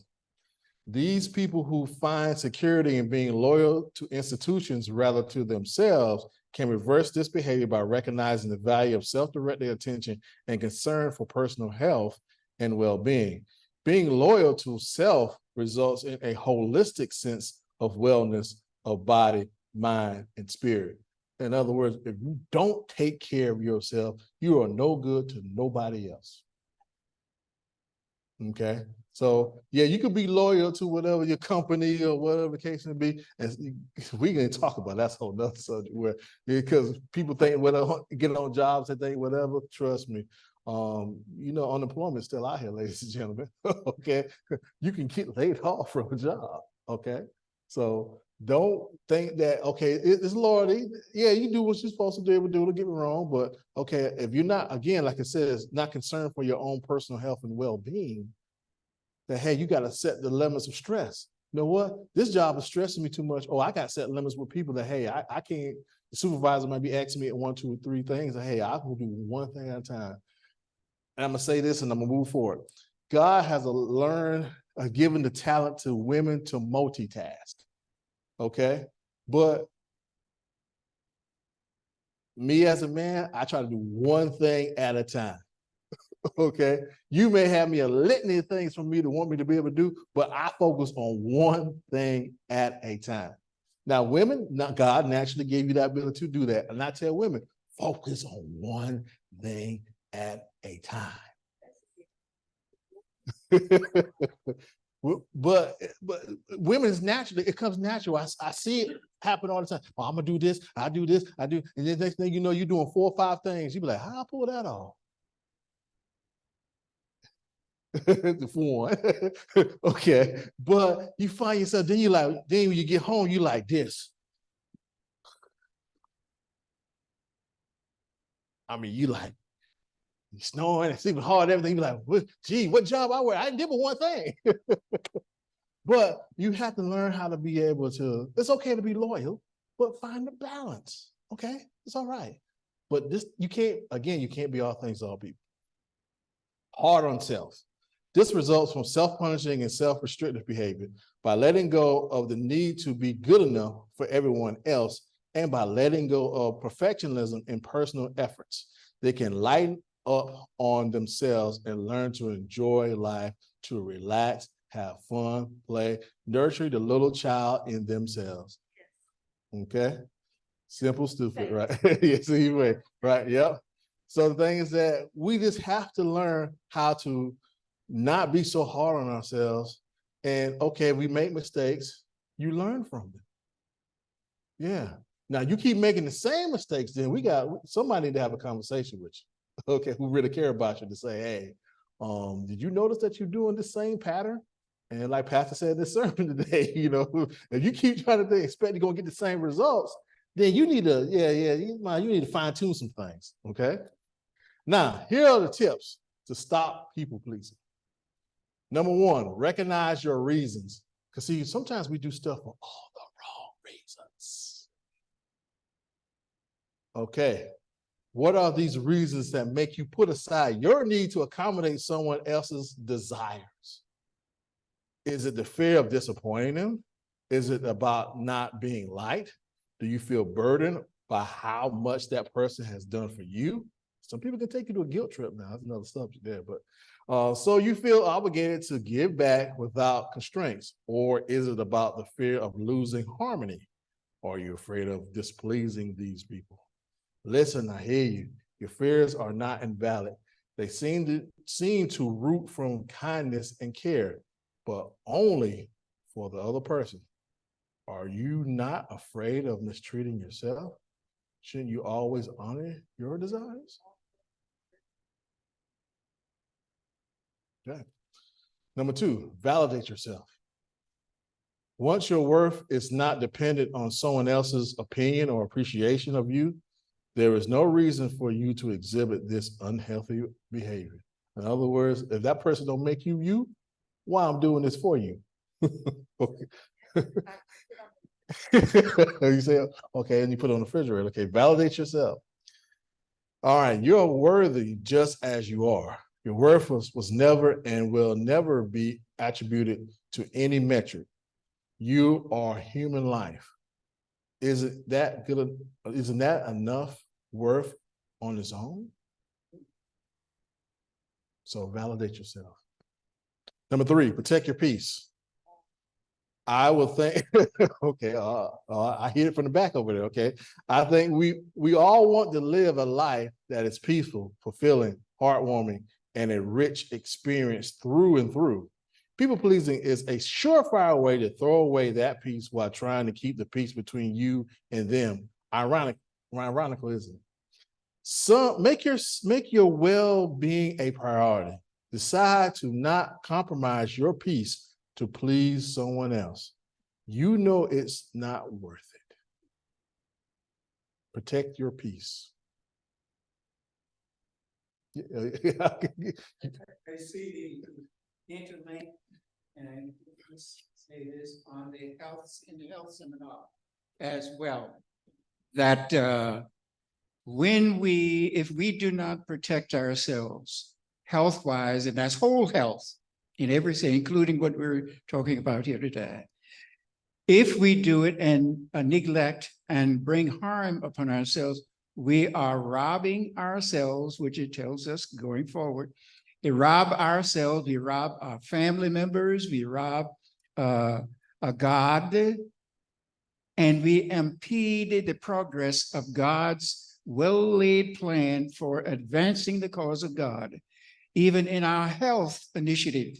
These people who find security in being loyal to institutions rather to themselves can reverse this behavior by recognizing the value of self-directed attention and concern for personal health and well-being. Being loyal to self results in a holistic sense of wellness of body, mind, and spirit. In other words, if you don't take care of yourself, you are no good to nobody else. Okay, so yeah, you could be loyal to whatever your company or whatever the case may be, and we can talk about that's a whole nother subject where because people think whatever get on jobs and think whatever. Trust me, you know, unemployment is still out here, ladies and gentlemen. Okay, you can get laid off from a job. Okay, so Don't think that, okay, it's loyalty. Yeah, you do what you're supposed to do, don't get me wrong, but okay, if you're not, again, like I said, not concerned for your own personal health and well-being, then hey, you got to set the limits of stress. You know what? This job is stressing me too much. Oh, I got to set limits with people that, hey, I can't, the supervisor might be asking me 1, 2, 3 things. And, hey, I will do one thing at a time. And I'm going to say this and I'm going to move forward. God has given the talent to women to multitask. Okay. But me as a man, I try to do one thing at a time. Okay. You may have me a litany of things for me to want me to be able to do, but I focus on one thing at a time. Now, women, God naturally gave you that ability to do that. And I tell women, focus on one thing at a time. But women is naturally, it comes natural. I see it happen all the time. Oh, I'm gonna do this, I do this, I do, and then next thing you know, you're doing 4 or 5 things. You be like, how I pull that off? The one. Okay, but you find yourself, then when you get home, you like this. I mean, you snoring and sleeping hard, everything. You like, what job I wear? I did but one thing. But you have to learn how to be able to, it's okay to be loyal, but find the balance. Okay, it's all right. But you can't be all things to all people. Hard on self. This results from self-punishing and self-restrictive behavior by letting go of the need to be good enough for everyone else and by letting go of perfectionism in personal efforts. They can lighten up on themselves and learn to enjoy life, to relax, have fun, play, nurture the little child in themselves. Okay? Simple, stupid, right? Yes, right? Yep. So the thing is that we just have to learn how to not be so hard on ourselves. And okay, we make mistakes, you learn from them. Yeah. Now you keep making the same mistakes, then somebody need to have a conversation with you, okay, who really care about you to say, hey, did you notice that you're doing the same pattern? And like Pastor said in this sermon today, if you keep trying to expect you're gonna get the same results, then you need to, you need to fine tune some things, okay? Now, here are the tips to stop people pleasing. Number 1, recognize your reasons. Because see, sometimes we do stuff for all the wrong reasons. Okay, what are these reasons that make you put aside your need to accommodate someone else's desires? Is it the fear of disappointing them? Is it about not being liked? Do you feel burdened by how much that person has done for you? Some people can take you to a guilt trip now. That's another subject there, but so you feel obligated to give back without constraints, or is it about the fear of losing harmony? Are you afraid of displeasing these people? Listen, I hear you. Your fears are not invalid. They seem to root from kindness and care, but only for the other person. Are you not afraid of mistreating yourself? Shouldn't you always honor your desires? Okay. Number 2, validate yourself. Once your worth is not dependent on someone else's opinion or appreciation of you, there is no reason for you to exhibit this unhealthy behavior. In other words, if that person don't make you you, why I'm doing this for you? Okay. You say, okay, and you put it on the refrigerator. Okay, validate yourself. All right, you're worthy just as you are. Your worth was never and will never be attributed to any metric. You are human life. Isn't that good? Isn't that enough worth on its own? So validate yourself. Number 3, protect your peace. I would think, okay, I hear it from the back over there, okay? I think we all want to live a life that is peaceful, fulfilling, heartwarming, and a rich experience through and through. People pleasing is a surefire way to throw away that peace while trying to keep the peace between you and them. Ironical, isn't it? So make your well-being a priority. Decide to not compromise your peace to please someone else. you know it's not worth it. Protect your peace. I see the interlink, and let's say this on the health seminar as well. That if we do not protect ourselves health-wise, and that's whole health in everything, including what we're talking about here today. If we do it and neglect and bring harm upon ourselves, we are robbing ourselves, which it tells us going forward. We rob ourselves, we rob our family members, we rob a God, and we impede the progress of God's well-laid plan for advancing the cause of God. Even in our health initiative,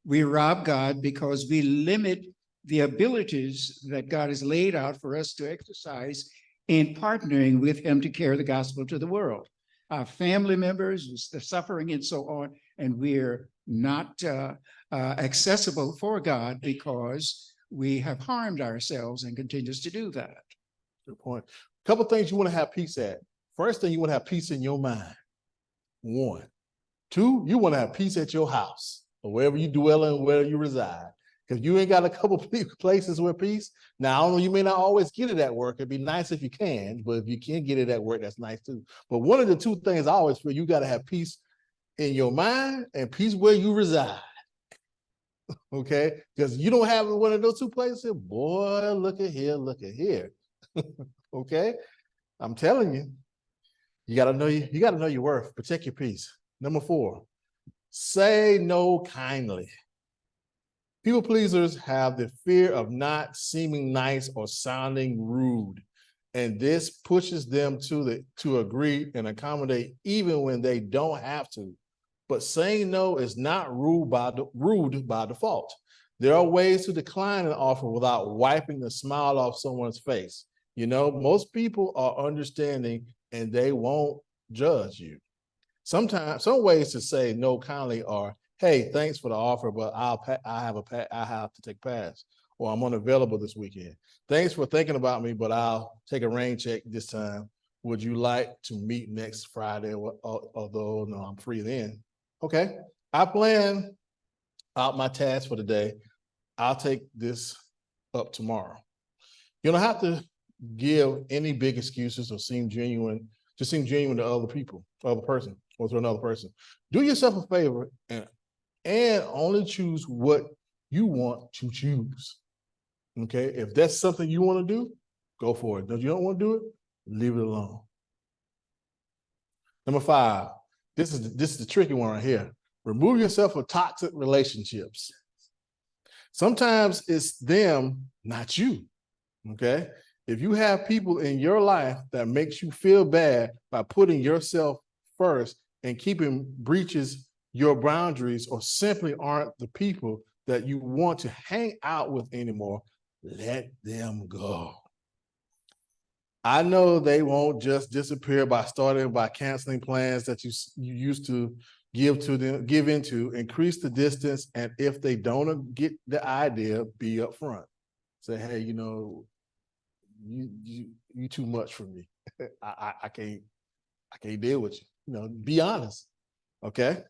we rob God because we limit the abilities that God has laid out for us to exercise in partnering with him to carry the gospel to the world. Our family members, the suffering and so on, and we're not accessible for God because we have harmed ourselves and continues to do that. Good point. A couple things you want to have peace at. First thing, you want to have peace in your mind. 1. 2, you want to have peace at your house or wherever you dwell and where you reside. Because you ain't got a couple places where peace. Now, I don't know, you may not always get it at work. It'd be nice if you can, but if you can get it at work, that's nice too. But one of the 2 things I always feel, you got to have peace in your mind and peace where you reside. Okay? Because you don't have one of those 2 places, boy, look at here. Okay? I'm telling you, you got to know your worth. Protect your peace. Number 4, say no kindly. People pleasers have the fear of not seeming nice or sounding rude, and this pushes them to agree and accommodate even when they don't have to. But saying no is not rude by default. There are ways to decline an offer without wiping the smile off someone's face. You know, most people are understanding and they won't judge you. Sometimes, some ways to say no kindly are, hey, thanks for the offer, but I have to take pass, or I'm unavailable this weekend. Thanks for thinking about me, but I'll take a rain check this time. Would you like to meet next Friday? Although, no, I'm free then. Okay, I plan out my task for the day. I'll take this up tomorrow. You don't have to give any big excuses or seem genuine to other people, other person, or to another person. Do yourself a favor and only choose what you want to choose. Okay, if that's something you want to do, go for it. If you don't want to do it, leave it alone. Number 5, this is the tricky one right here. Remove yourself from toxic relationships. Sometimes it's them, not you. Okay, if you have people in your life that makes you feel bad by putting yourself first and keeping breaches your boundaries, or simply aren't the people that you want to hang out with anymore, let them go. I know they won't just disappear by canceling plans that you used to give into, increase the distance, and if they don't get the idea, be upfront. Say, hey, you know, you too much for me. I can't deal with you. You know, be honest. Okay.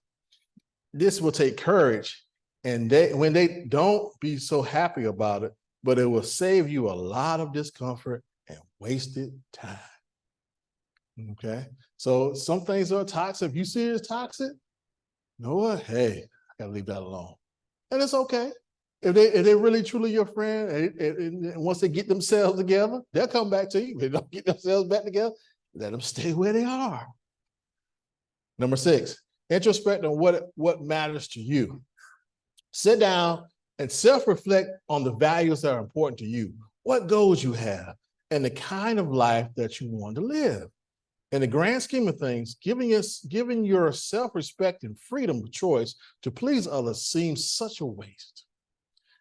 This will take courage, and when they don't, be so happy about it, but it will save you a lot of discomfort and wasted time. Okay, so some things are toxic. If you see it as toxic, you know what? Hey, I gotta leave that alone, and it's okay. If they really truly your friend, and once they get themselves together, they'll come back to you. If they don't get themselves back together, let them stay where they are. Number 6. Introspect on what matters to you. Sit down and self-reflect on the values that are important to you, what goals you have, and the kind of life that you want to live. In the grand scheme of things, giving your self-respect and freedom of choice to please others seems such a waste.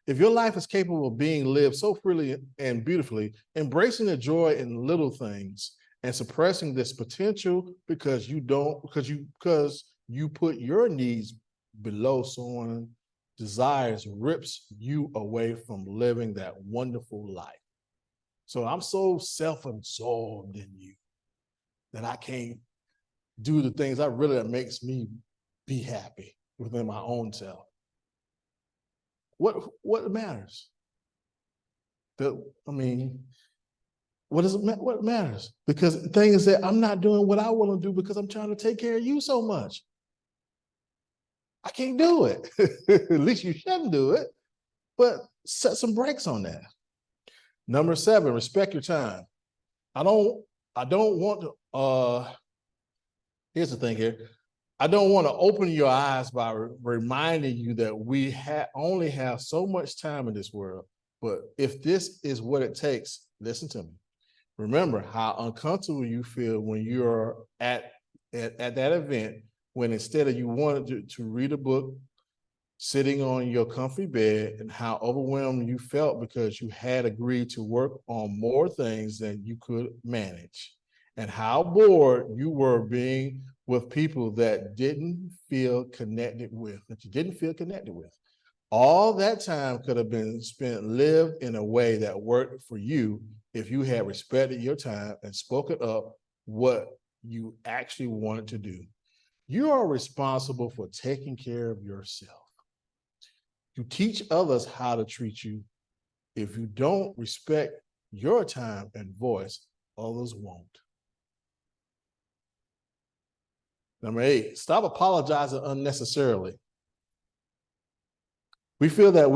If your life is capable of being lived so freely and beautifully, embracing the joy in little things and suppressing this potential because you put your needs below someone desires rips you away from living that wonderful life. So I'm so self-absorbed in you that I can't do the things that makes me be happy within my own self. What matters? What matters? Because the thing is that I'm not doing what I want to do because I'm trying to take care of you so much. I can't do it. At least you shouldn't do it, but set some brakes on that. Number 7, respect your time. I don't want to, here's the thing here. I don't want to open your eyes by reminding you that we only have so much time in this world. But if this is what it takes, listen to me. Remember how uncomfortable you feel when you're at that event, when instead of you wanted to read a book, sitting on your comfy bed, and how overwhelmed you felt because you had agreed to work on more things than you could manage, and how bored you were being with people that you didn't feel connected with. All that time could have been lived in a way that worked for you if you had respected your time and spoken up what you actually wanted to do. You are responsible for taking care of yourself. You teach others how to treat you. If you don't respect your time and voice, others won't. Number 8, stop apologizing unnecessarily. We feel that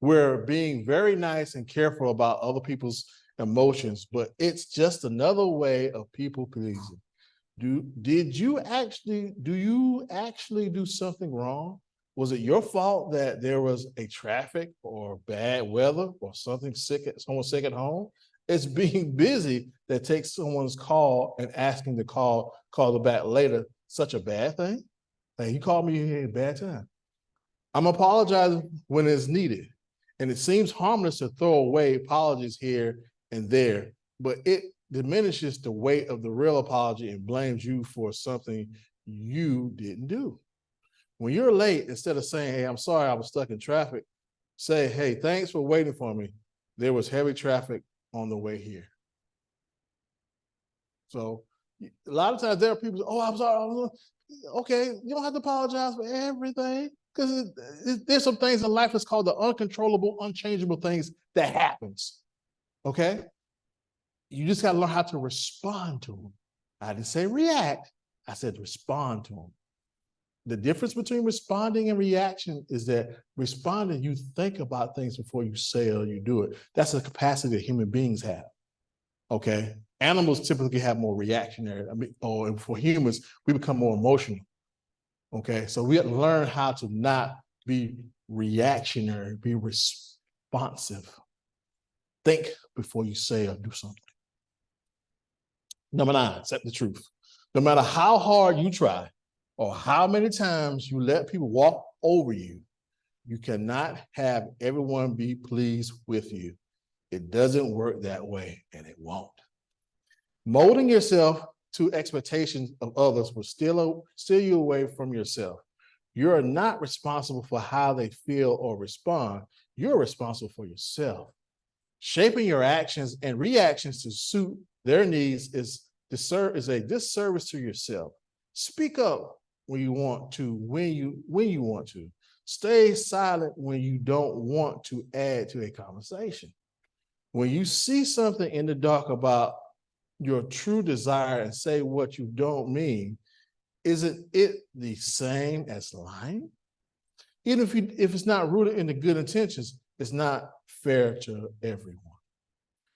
we're being very nice and careful about other people's emotions, but it's just another way of people pleasing. Do you actually do something wrong? Was it your fault that there was a traffic or bad weather or someone sick at home? It's being busy that takes someone's call and asking to call them back later such a bad thing? Like, you called me at a bad time. I'm apologizing when it's needed. And it seems harmless to throw away apologies here and there, but it diminishes the weight of the real apology and blames you for something you didn't do. When you're late, instead of saying, hey, I'm sorry I was stuck in traffic, say, hey, thanks for waiting for me. There was heavy traffic on the way here. So a lot of times there are people, oh, I'm sorry. Okay, you don't have to apologize for everything, because there's some things in life that's called the uncontrollable, unchangeable things that happens. Okay? You just got to learn how to respond to them. I didn't say react. I said respond to them. The difference between responding and reaction is that responding, you think about things before you say or you do it. That's a capacity that human beings have. Okay? Animals typically have more reactionary. Or for humans, we become more emotional. Okay? So we have to learn how to not be reactionary, be responsive. Think before you say or do something. Number 9, accept the truth. No matter how hard you try or how many times you let people walk over you, you cannot have everyone be pleased with you. It doesn't work that way, and it won't. Molding yourself to expectations of others will steal you away from yourself. You're not responsible for how they feel or respond. You're responsible for yourself. Shaping your actions and reactions to suit their needs is a disservice to yourself. Speak up when you want to, when you want to. Stay silent when you don't want to add to a conversation. When you see something in the dark about your true desire and say what you don't mean, isn't it the same as lying? Even if it's not rooted in the good intentions, it's not fair to everyone.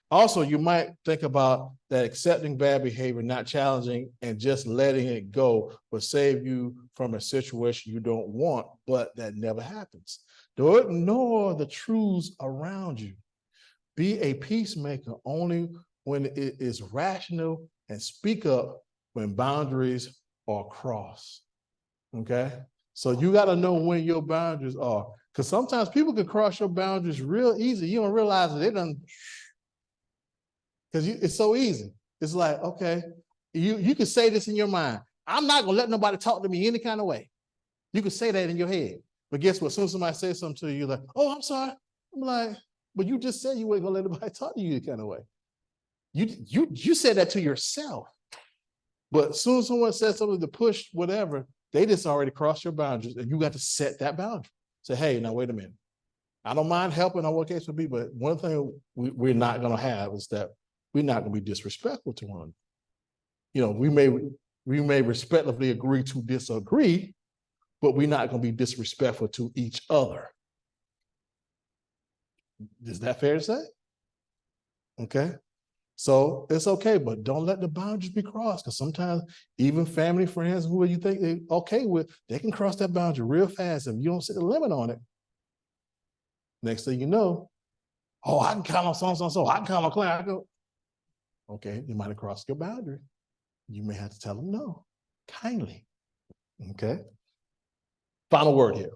Also, you might think about that accepting bad behavior, not challenging, and just letting it go will save you from a situation you don't want, but that never happens. Don't ignore the truths around you. Be a peacemaker only when it is rational, and speak up when boundaries are crossed. Okay? So you got to know when your boundaries are, because sometimes people can cross your boundaries real easy. You don't realize that they done, because it's so easy. It's like, okay, you can say this in your mind. I'm not going to let nobody talk to me any kind of way. You can say that in your head, but guess what? As soon as somebody says something to you, you're like, oh, I'm sorry. I'm like, but you just said you weren't gonna let anybody talk to you that kind of way. You said that to yourself. But as soon as someone says something to push whatever, they just already crossed your boundaries and you got to set that boundary. Say, hey, now wait a minute. I don't mind helping on what case would be, but one thing we're not going to have is that we're not going to be disrespectful to one. You know, we may respectfully agree to disagree, but we're not going to be disrespectful to each other. Is that fair to say? Okay. So it's okay, but don't let the boundaries be crossed, because sometimes even family, friends, who you think they're okay with, they can cross that boundary real fast if you don't set a limit on it. Next thing you know, oh, I can count on so, I can count on Claire. I go, okay, you might have crossed your boundary. You may have to tell them no, kindly. Okay. Final word here.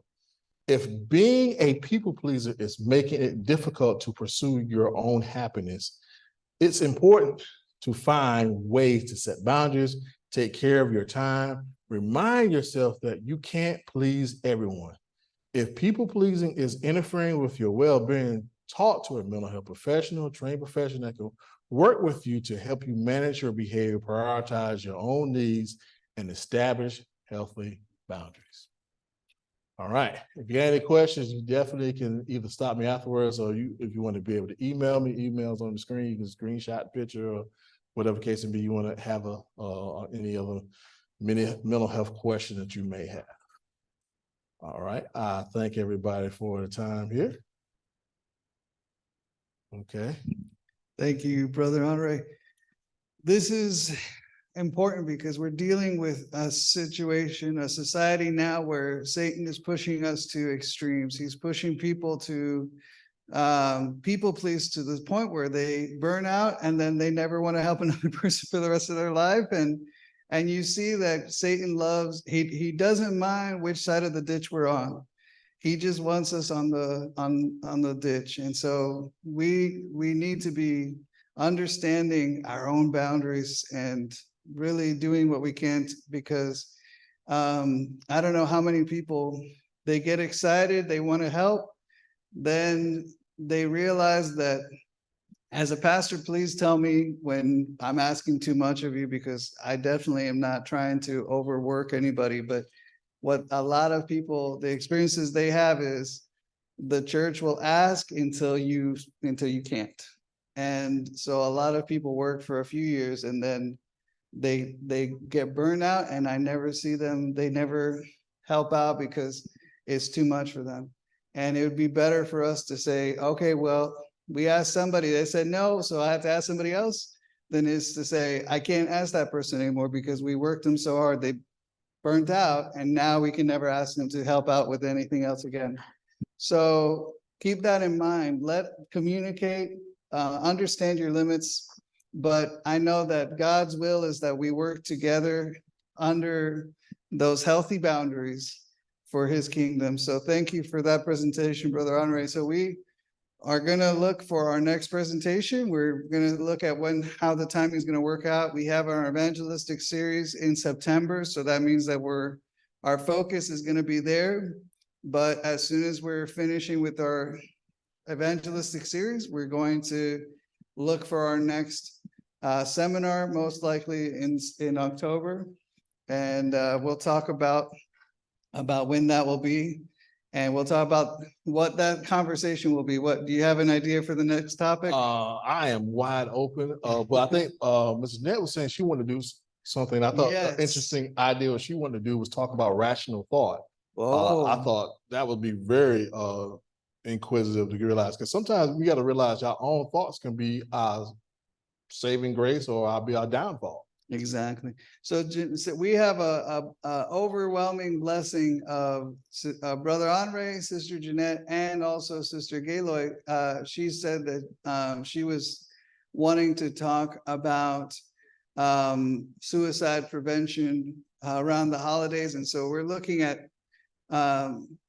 If being a people pleaser is making it difficult to pursue your own happiness, it's important to find ways to set boundaries, take care of your time, remind yourself that you can't please everyone. If people pleasing is interfering with your well-being, talk to a mental health professional, trained professional that can work with you to help you manage your behavior, prioritize your own needs, and establish healthy boundaries. All right. If you have any questions, you definitely can either stop me afterwards, or if you want to be able to email me, emails on the screen, you can screenshot the picture or whatever case it be. You want to have any other mental health question that you may have. All right. I thank everybody for the time here. Okay. Thank you, Brother Andre. This is important because we're dealing with a situation, a society now where Satan is pushing us to extremes. He's pushing people to people please to the point where they burn out and then they never want to help another person for the rest of their life. And you see that Satan loves, he doesn't mind which side of the ditch we're on. He just wants us on the ditch. And so we need to be understanding our own boundaries and really doing what we can, because I don't know how many people, they get excited, they want to help, then they realize that, as a pastor, please tell me when I'm asking too much of you, because I definitely am not trying to overwork anybody. But what a lot of people, the experiences they have is the church will ask until you can't. And so a lot of people work for a few years and then they get burned out, and I never see them, they never help out because it's too much for them. And it would be better for us to say, okay, well, we asked somebody, they said no, so I have to ask somebody else, than is to say, I can't ask that person anymore because we worked them so hard, they burnt out, and now we can never ask them to help out with anything else again. So keep that in mind. Communicate, understand your limits. But I know that God's will is that we work together under those healthy boundaries for his kingdom. So thank you for that presentation, Brother Andre. So we are going to look for our next presentation. We're going to look at how the timing is going to work out. We have our evangelistic series in September. So that means that our focus is going to be there. But as soon as we're finishing with our evangelistic series, we're going to look for our next seminar, most likely in October. And we'll talk about when that will be. And we'll talk about what that conversation will be. What, do you have an idea for the next topic? I am wide open, but I think Mrs. Nett was saying she wanted to do something. I thought an Yes. interesting idea what she wanted to do was talk about rational thought. I Oh, thought that would be very inquisitive to realize, because sometimes we got to realize our own thoughts can be our saving grace or our downfall. exactly. So we have a overwhelming blessing of Brother Andre, Sister Jeanette, and also Sister Galoy. She said that she was wanting to talk about suicide prevention around the holidays. And so we're looking at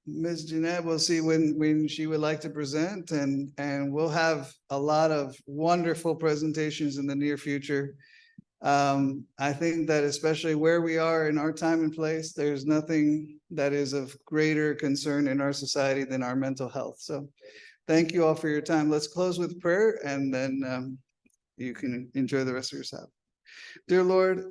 Ms. Jeanette. We'll see when she would like to present, and we'll have a lot of wonderful presentations in the near future. I think that especially where we are in our time and place, there's nothing that is of greater concern in our society than our mental health. So thank you all for your time. Let's close with prayer and then you can enjoy the rest of your Sabbath. Dear Lord,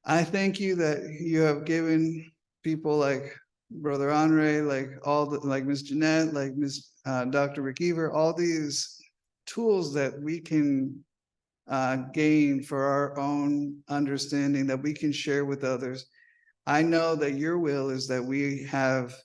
I thank you that you have given people like Brother Andre, like like Miss Jeanette, like Miss Dr. Rick Ever, all these tools that we can gain for our own understanding that we can share with others. I know that your will is that we have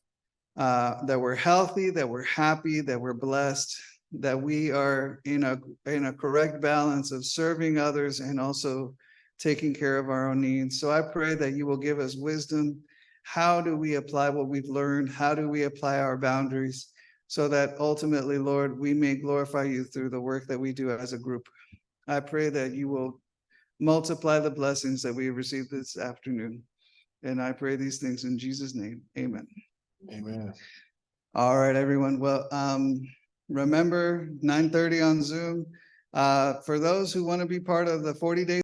that we're healthy, that we're happy, that we're blessed, that we are in a correct balance of serving others and also taking care of our own needs. So I pray that you will give us wisdom. How do we apply what we've learned? How do we apply our boundaries so that ultimately, Lord, we may glorify you through the work that we do as a group? I pray that you will multiply the blessings that we have received this afternoon. And I pray these things in Jesus' name. Amen. Amen. All right, everyone. Well, remember 9:30 on Zoom. For those who want to be part of the 40 days